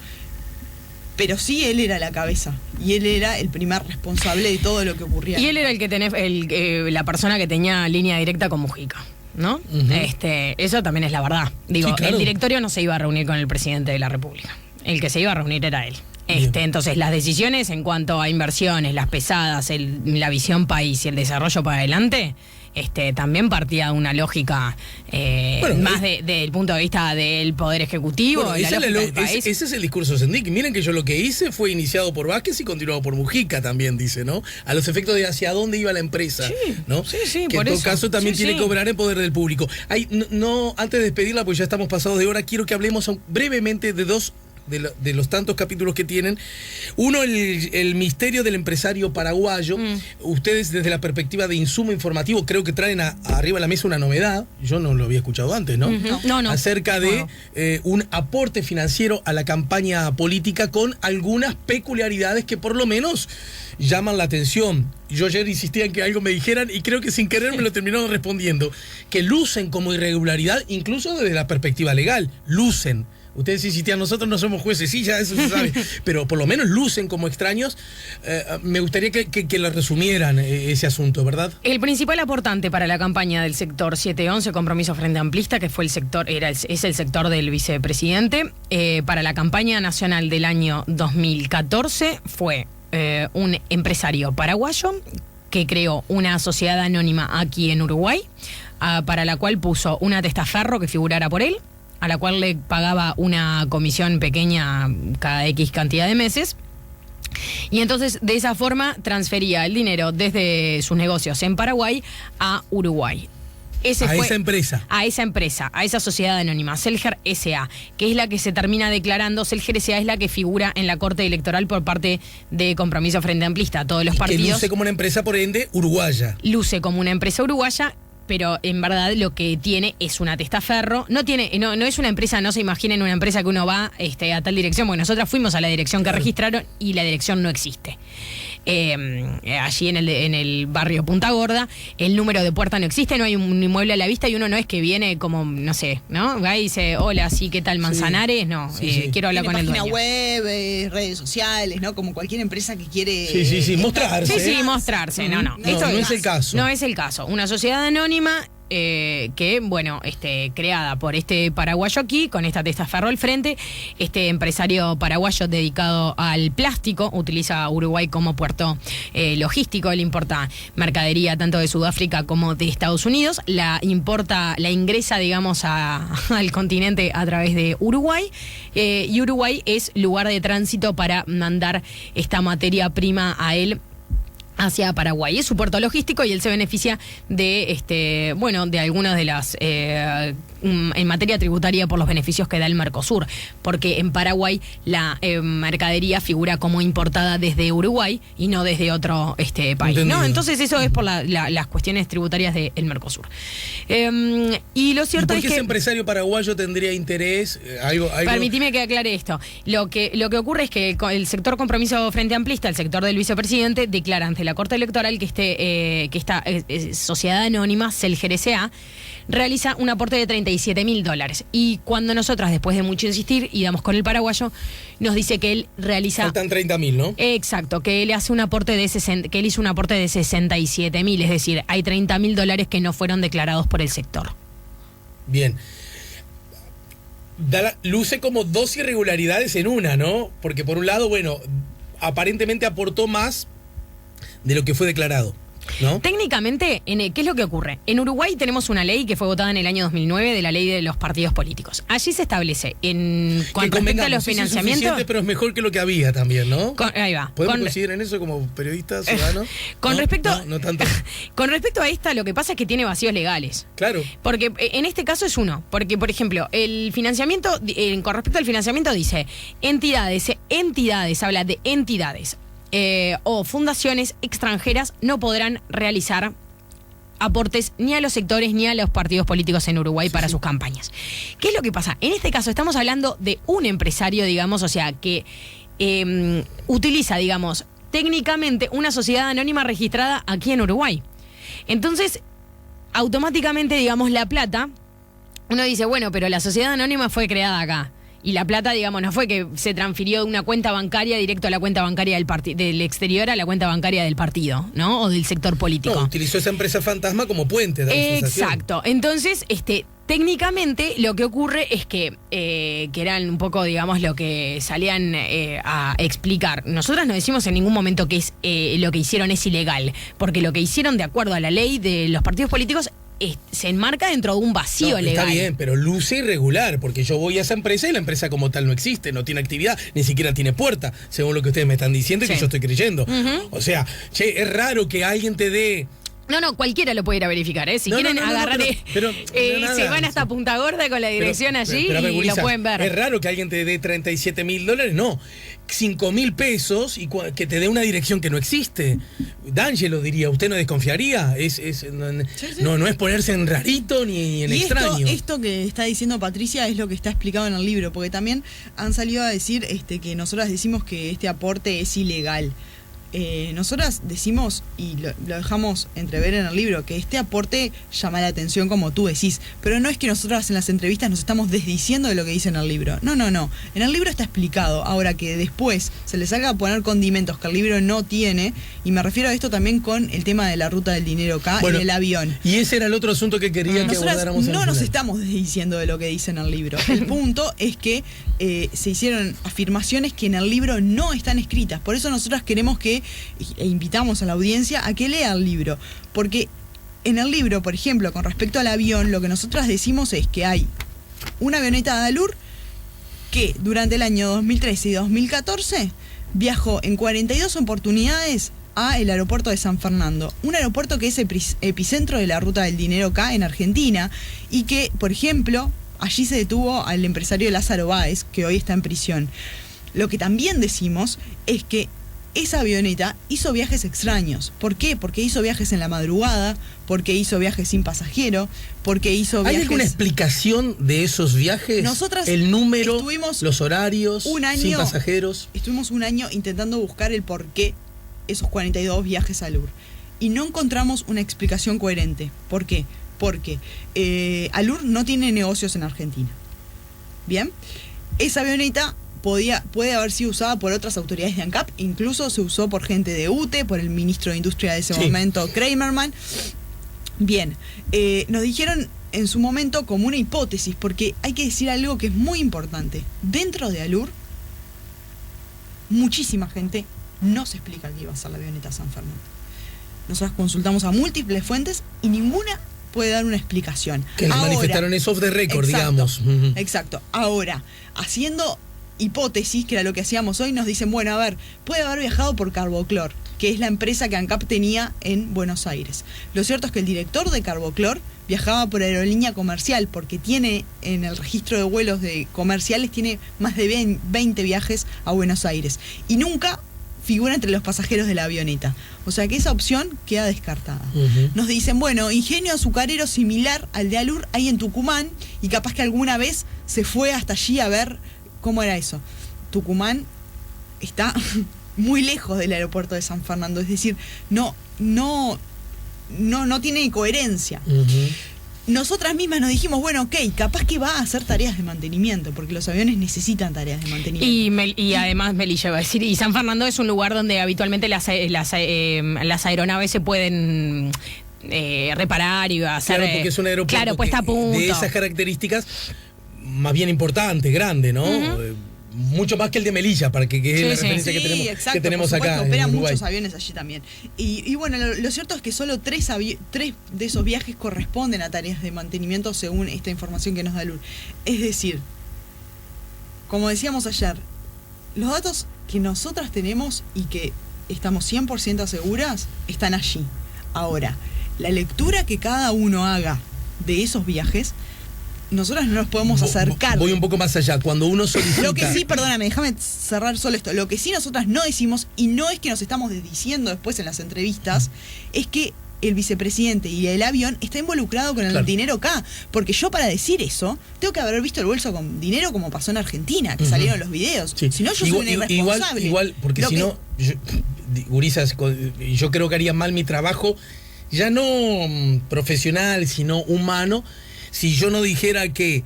Pero sí él era la cabeza y él era el primer responsable de todo lo que ocurría. Y él era el que tenía la persona que tenía línea directa con Mujica, ¿no? Eso también es la verdad. Digo, sí, claro. El directorio no se iba a reunir con el presidente de la República. El que se iba a reunir era él. Entonces, las decisiones en cuanto a inversiones, las pesadas, la visión país y el desarrollo para adelante, también partía de una lógica más del punto de vista del Poder Ejecutivo. Bueno, ese es el discurso de Sendik. Miren que yo lo que hice fue iniciado por Vázquez y continuado por Mujica también, dice, ¿no? A los efectos de hacia dónde iba la empresa, ¿no? Sí, que por en todo eso. caso también tiene que obrar en poder del público. Antes de despedirla, porque ya estamos pasados de hora, quiero que hablemos brevemente de dos de los tantos capítulos que tienen. Uno, el misterio del empresario paraguayo. Ustedes, desde la perspectiva de insumo informativo, creo que traen arriba de la mesa una novedad. Yo no lo había escuchado antes, ¿no? No. Acerca de un aporte financiero a la campaña política con algunas peculiaridades que por lo menos llaman la atención. Yo ayer insistía en que algo me dijeran y creo que sin querer me lo terminaron respondiendo. Que lucen como irregularidad, incluso desde la perspectiva legal. Lucen. Ustedes insistían, nosotros no somos jueces, sí, ya eso se sabe, pero por lo menos lucen como extraños. Me gustaría que lo resumieran ese asunto, ¿verdad? El principal aportante para la campaña del sector 711, Compromiso Frente Amplista, que fue el sector, es el sector del vicepresidente, para la campaña nacional del año 2014 fue un empresario paraguayo que creó una sociedad anónima aquí en Uruguay, para la cual puso una testaferro que figurara por él, a la cual le pagaba una comisión pequeña cada X cantidad de meses. Y entonces de esa forma transfería el dinero desde sus negocios en Paraguay a Uruguay. Esa empresa. A esa empresa, a esa sociedad anónima, Celger S.A., que es la que se termina declarando. Celger S.A. es la que figura en la Corte Electoral por parte de Compromiso Frente Amplista. Todos los partidos. Que luce como una empresa, por ende, uruguaya. Luce como una empresa uruguaya, pero en verdad lo que tiene es una testaferro. No es una empresa, no se imaginen una empresa que uno va a tal dirección, porque nosotras fuimos a la dirección que registraron y la dirección no existe. Allí en el barrio Punta Gorda, el número de puerta no existe, no hay un inmueble a la vista y uno no es que viene como, no sé, ¿no? Va y dice, hola, sí, ¿qué tal, Manzanares? No, quiero hablar con el dueño. Página web, redes sociales, ¿no? Como cualquier empresa que quiere... mostrarse. Sí, mostrarse, no. No es el caso. No es el caso. Una sociedad anónima que, bueno, creada por este paraguayo aquí, con esta testaferro al frente, este empresario paraguayo dedicado al plástico, utiliza Uruguay como puerto logístico, le importa mercadería tanto de Sudáfrica como de Estados Unidos, la ingresa, digamos, al continente a través de Uruguay, y Uruguay es lugar de tránsito para mandar esta materia prima a él hacia Paraguay. Es su puerto logístico y él se beneficia de de algunas de las en materia tributaria por los beneficios que da el Mercosur, porque en Paraguay la mercadería figura como importada desde Uruguay y no desde otro país. Entendido. ¿No? Entonces eso es por las cuestiones tributarias del Mercosur. Y lo cierto ¿Y por es qué que ese empresario paraguayo tendría interés? Algo... Permitime que aclare esto. Lo que ocurre es que el sector Compromiso Frente Amplista, el sector del vicepresidente, declara ante la Corte Electoral que esta sociedad anónima, Celger S.A., realiza un aporte de $37.000. Y cuando nosotras, después de mucho insistir y damos con el paraguayo, nos dice que él realiza... Faltan 30.000, ¿no? Exacto, que él hace un aporte que él hizo un aporte de 67.000, es decir, hay $30.000 que no fueron declarados por el sector. Bien. Luce como dos irregularidades en una, ¿no? Porque por un lado, bueno, aparentemente aportó más de lo que fue declarado, ¿no? Técnicamente, ¿qué es lo que ocurre? En Uruguay tenemos una ley que fue votada en el año 2009 de la ley de los partidos políticos. Allí se establece, con respecto a los financiamientos... Pero es mejor que lo que había también, ¿no? Ahí va. ¿Podemos coincidir en eso como periodistas, ciudadanos? No tanto. Con respecto a esta, lo que pasa es que tiene vacíos legales. Claro. Porque en este caso es uno. Porque, por ejemplo, el financiamiento, con respecto al financiamiento dice, entidades, habla de entidades. O fundaciones extranjeras no podrán realizar aportes ni a los sectores ni a los partidos políticos en Uruguay para sus campañas. ¿Qué es lo que pasa? En este caso estamos hablando de un empresario, digamos, o sea, que utiliza, digamos, técnicamente una sociedad anónima registrada aquí en Uruguay. Entonces, automáticamente, digamos, la plata, uno dice, bueno, pero la sociedad anónima fue creada acá. Y la plata, digamos, no fue que se transfirió de una cuenta bancaria directo a la cuenta bancaria del exterior a la cuenta bancaria del partido, ¿no? O del sector político. No, utilizó esa empresa fantasma como puente. Exacto. Entonces, técnicamente lo que ocurre es que eran un poco, digamos, lo que salían a explicar. Nosotras no decimos en ningún momento que lo que hicieron es ilegal, porque lo que hicieron de acuerdo a la ley de los partidos políticos se enmarca dentro de un vacío legal. Está bien, pero luce irregular, porque yo voy a esa empresa y la empresa como tal no existe, no tiene actividad, ni siquiera tiene puerta, según lo que ustedes me están diciendo y que yo estoy creyendo. O sea, es raro que alguien te dé... No, cualquiera lo puede ir a verificar, ¿eh? Si quieren agarrar, se van hasta Punta Gorda con la dirección allí y lo pueden ver. Es raro que alguien te dé $37.000, no. 5.000 pesos y que te dé una dirección que no existe. D'Angelo diría, ¿usted no desconfiaría? No es ponerse en rarito ni en extraño. Esto que está diciendo Patricia es lo que está explicado en el libro, porque también han salido a decir que nosotros decimos que este aporte es ilegal. nosotras decimos, y lo dejamos entrever en el libro, que este aporte llama la atención como tú decís, pero no es que nosotras en las entrevistas nos estamos desdiciendo de lo que dice en el libro. No. En el libro está explicado. Ahora que después se le salga a poner condimentos que el libro no tiene, y me refiero a esto también con el tema de la ruta del dinero acá y del avión. Y ese era el otro asunto que quería que abordáramos. No nos estamos desdiciendo de lo que dice en el libro. El punto es que se hicieron afirmaciones que en el libro no están escritas. Por eso nosotras queremos que e invitamos a la audiencia a que lea el libro, porque en el libro, por ejemplo, con respecto al avión, lo que nosotras decimos es que hay una avioneta de Alur que durante el año 2013 y 2014 viajó en 42 oportunidades a el aeropuerto de San Fernando, un aeropuerto que es epicentro de la ruta del dinero acá en Argentina, y que, por ejemplo, allí se detuvo al empresario Lázaro Báez, que hoy está en prisión. Lo que también decimos es que esa avioneta hizo viajes extraños. ¿Por qué? Porque hizo viajes en la madrugada, porque hizo viajes sin pasajero, porque hizo viajes... ¿Hay alguna explicación de esos viajes? Nosotras el número, los horarios, sin pasajeros. Estuvimos un año intentando buscar el por qué esos 42 viajes a Alur. Y no encontramos una explicación coherente. ¿Por qué? Porque Alur no tiene negocios en Argentina. ¿Bien? Esa avioneta puede haber sido usada por otras autoridades de ANCAP, incluso se usó por gente de UTE, por el ministro de Industria de ese momento, Kramerman. Bien, nos dijeron en su momento como una hipótesis, porque hay que decir algo que es muy importante. Dentro de Alur, muchísima gente no se explica qué iba a ser la avioneta San Fernando. Nosotros consultamos a múltiples fuentes y ninguna puede dar una explicación. Que nos manifestaron eso off the record, digamos. Exacto. Ahora, haciendo hipótesis, que era lo que hacíamos hoy, nos dicen, bueno, a ver, puede haber viajado por Carboclor, que es la empresa que ANCAP tenía en Buenos Aires. Lo cierto es que el director de Carboclor viajaba por aerolínea comercial, porque tiene en el registro de vuelos de comerciales, tiene más de 20 viajes a Buenos Aires, y nunca figura entre los pasajeros de la avioneta. O sea que esa opción queda descartada. Nos dicen, bueno, ingenio azucarero similar al de Alur hay en Tucumán, y capaz que alguna vez se fue hasta allí a ver cómo era eso. Tucumán está muy lejos del aeropuerto de San Fernando, es decir, no tiene coherencia. Nosotras mismas nos dijimos, bueno, ok, capaz que va a hacer tareas de mantenimiento, porque los aviones necesitan tareas de mantenimiento. Y además, Melilla va a decir, y San Fernando es un lugar donde habitualmente las aeronaves se pueden reparar y hacer... Claro, porque es un aeropuerto puesta a punto. De esas características más bien importante, grande, ¿no? Mucho más que el de Melilla, para que es la referencia que tenemos acá. Operan muchos aviones allí también. Y bueno, lo cierto es que solo 3 de esos viajes corresponden a tareas de mantenimiento según esta información que nos da Alur. Es decir, como decíamos ayer, los datos que nosotras tenemos y que estamos 100% seguras están allí. Ahora, la lectura que cada uno haga de esos viajes, nosotras no nos podemos acercar. Voy un poco más allá. Cuando uno solicita... Lo que sí, perdóname, déjame cerrar solo esto. Lo que sí nosotras no decimos, y no es que nos estamos desdiciendo después en las entrevistas, es que el vicepresidente y el avión está involucrado con el dinero acá. Porque yo, para decir eso, tengo que haber visto el bolso con dinero, como pasó en Argentina, que salieron los videos. Si no, yo soy una irresponsable. Igual, porque si no, gurisas, yo creo que haría mal mi trabajo, ya no profesional, sino humano, si yo no dijera que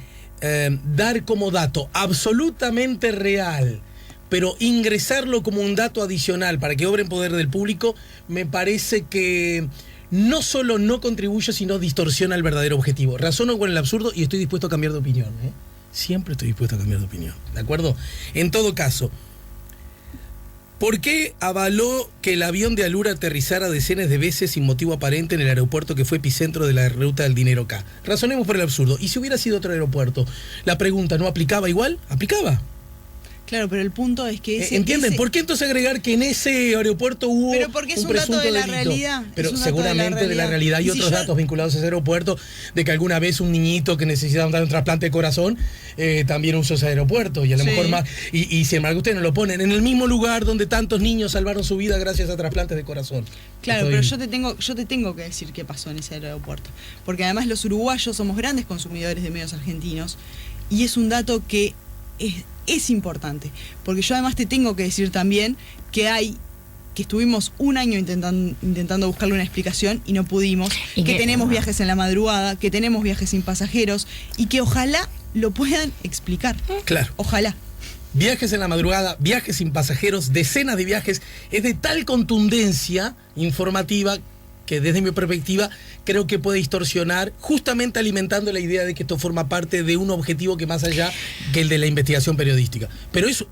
dar como dato absolutamente real, pero ingresarlo como un dato adicional para que obre en poder del público, me parece que no solo no contribuye, sino distorsiona el verdadero objetivo. Razono con el absurdo y estoy dispuesto a cambiar de opinión. Siempre estoy dispuesto a cambiar de opinión, ¿de acuerdo? En todo caso, ¿por qué avaló que el avión de Alur aterrizara decenas de veces sin motivo aparente en el aeropuerto que fue epicentro de la ruta del dinero acá? Razonemos por el absurdo. ¿Y si hubiera sido otro aeropuerto? La pregunta, ¿no aplicaba igual? ¿Aplicaba? Claro, pero el punto es que ¿entienden? ¿Por qué entonces agregar que en ese aeropuerto hubo pero porque es un dato de la realidad. Pero seguramente de la realidad hay otros datos vinculados a ese aeropuerto, de que alguna vez un niñito que necesitaba dar un trasplante de corazón también usó ese aeropuerto, y a lo mejor más, y sin embargo ustedes no lo ponen en el mismo lugar donde tantos niños salvaron su vida gracias a trasplantes de corazón. Pero yo te tengo que decir qué pasó en ese aeropuerto, porque además los uruguayos somos grandes consumidores de medios argentinos, y es un dato que es importante, porque yo además te tengo que decir también que hay que estuvimos un año intentando buscarle una explicación y no pudimos, ¿Y que qué? tenemos viajes en la madrugada, que tenemos viajes sin pasajeros y que ojalá lo puedan explicar. Claro. Ojalá. Viajes en la madrugada, viajes sin pasajeros, decenas de viajes, es de tal contundencia informativa que desde mi perspectiva creo que puede distorsionar, justamente alimentando la idea de que esto forma parte de un objetivo que más allá que el de la investigación periodística. Pero eso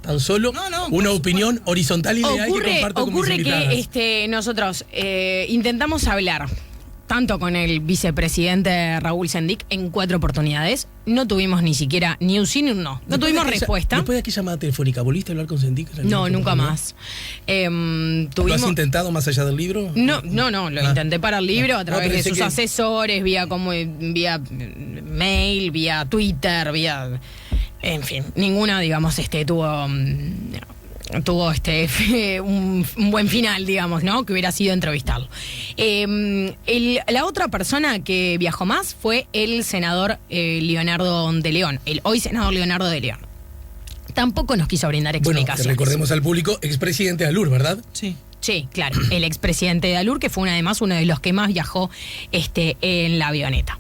tan solo una opinión horizontal y ideal que comparto con mis invitadas. Ocurre que nosotros intentamos hablar tanto con el vicepresidente Raúl Sendic en 4 oportunidades. No tuvimos ni siquiera ni un sí ni un no. No tuvimos respuesta. Después de aquella llamada telefónica, ¿volviste a hablar con Sendic? No, nunca más. ¿Lo has intentado más allá del libro? No, lo intenté para el libro a través de sus asesores, vía mail, vía Twitter, en fin, ninguna, digamos, tuvo un buen final, digamos, ¿no? Que hubiera sido entrevistarlo. La otra persona que viajó más fue el senador Leonardo de León, el hoy senador Leonardo de León. Tampoco nos quiso brindar explicaciones. Bueno, recordemos al público, expresidente de ALUR, ¿verdad? Sí. Sí, claro, el expresidente de ALUR, que fue además uno de los que más viajó en la avioneta.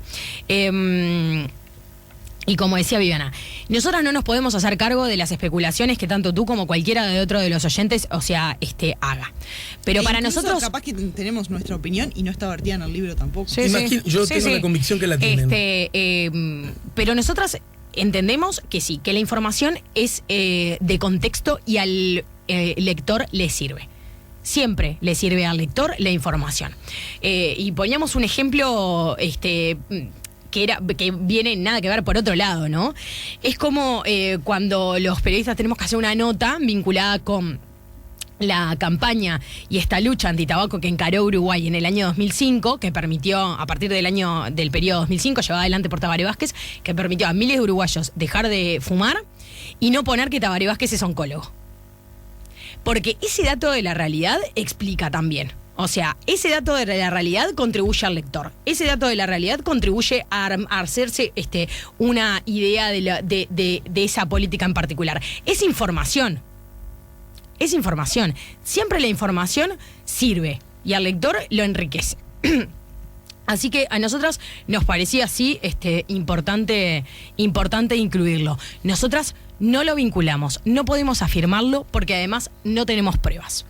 Y como decía Viviana, nosotras no nos podemos hacer cargo de las especulaciones que tanto tú como cualquiera de otro de los oyentes, haga. Pero para nosotros... capaz que tenemos nuestra opinión y no está vertida en el libro tampoco. Sí, yo tengo la convicción que la tienen. Pero nosotras entendemos que sí, que la información es de contexto y al lector le sirve. Siempre le sirve al lector la información. Y poníamos un ejemplo... que viene nada que ver por otro lado, ¿no? Es como cuando los periodistas tenemos que hacer una nota vinculada con la campaña y esta lucha antitabaco que encaró Uruguay en el año 2005, que permitió, a partir del periodo 2005, llevada adelante por Tabaré Vázquez, que permitió a miles de uruguayos dejar de fumar y no poner que Tabaré Vázquez es oncólogo. Porque ese dato de la realidad explica también. O sea, ese dato de la realidad contribuye al lector. Ese dato de la realidad contribuye a hacerse una idea de esa política en particular. Es información. Es información. Siempre la información sirve y al lector lo enriquece. Así que a nosotras nos parecía así importante incluirlo. Nosotras no lo vinculamos, no podemos afirmarlo porque además no tenemos pruebas.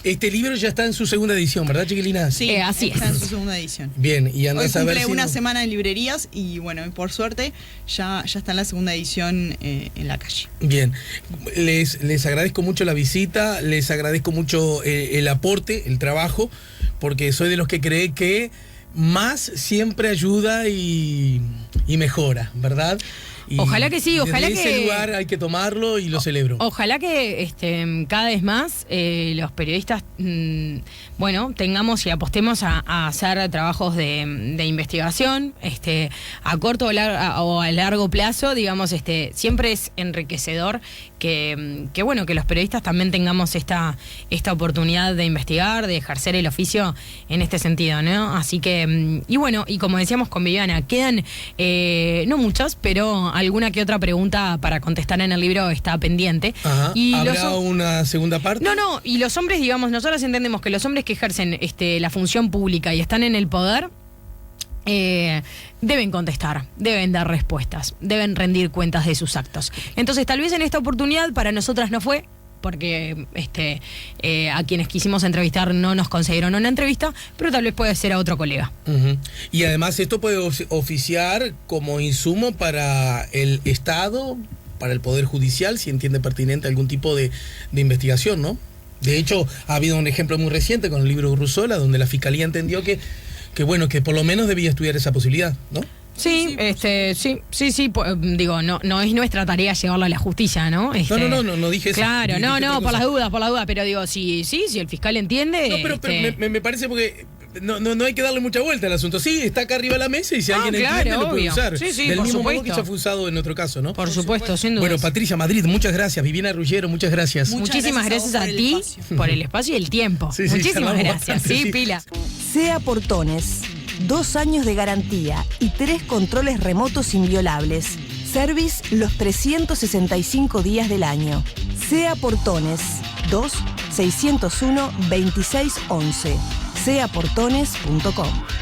Este libro ya está en su segunda edición, ¿verdad, chiquilina? Sí, así está es. en su segunda edición. Bien, y andás a ver si... una semana en librerías y bueno, por suerte ya está en la segunda edición en la calle. Bien, les agradezco mucho la visita, les agradezco mucho el aporte, el trabajo, porque soy de los que cree que más siempre ayuda y mejora, ¿verdad? Y ojalá que sí, ojalá desde ese lugar hay que tomarlo y lo celebro. Ojalá que cada vez más los periodistas, tengamos y apostemos a hacer trabajos de investigación, a corto o a largo plazo, digamos, siempre es enriquecedor que los periodistas también tengamos esta oportunidad de investigar, de ejercer el oficio en este sentido, ¿no? Así que, y como decíamos con Viviana, quedan no muchas, pero alguna que otra pregunta para contestar en el libro está pendiente. Ajá. Y ¿Habrá una segunda parte? No, y los hombres, digamos, nosotros entendemos que los hombres que ejercen la función pública y están en el poder deben contestar, deben dar respuestas, deben rendir cuentas de sus actos. Entonces, tal vez en esta oportunidad para nosotras no fue, porque a quienes quisimos entrevistar no nos consiguieron una entrevista, pero tal vez puede ser a otro colega. Uh-huh. Y además esto puede oficiar como insumo para el Estado, para el Poder Judicial, si entiende pertinente algún tipo de investigación, ¿no? De hecho, ha habido un ejemplo muy reciente con el libro Urruzola, donde la Fiscalía entendió que por lo menos debía estudiar esa posibilidad, ¿no? Sí, no es nuestra tarea llevarlo a la justicia, ¿no? No dije eso. Claro, por las dudas, pero digo, si el fiscal entiende... No, pero me parece porque no hay que darle mucha vuelta al asunto. Sí, está acá arriba de la mesa y si alguien entiende lo puede usar. Sí, del por mismo supuesto. modo que se ha usado en otro caso, ¿no? Por supuesto, sin duda. Bueno, Patricia Madrid, muchas gracias. Viviana Ruggero, muchas gracias. Muchísimas gracias a ti por el espacio y el tiempo. Sí, muchísimas gracias. Bastante, sí. Pila. SEA Portones, 2 años de garantía y 3 controles remotos inviolables. Service los 365 días del año. SEA Portones, 2 601-2611. seaportones.com.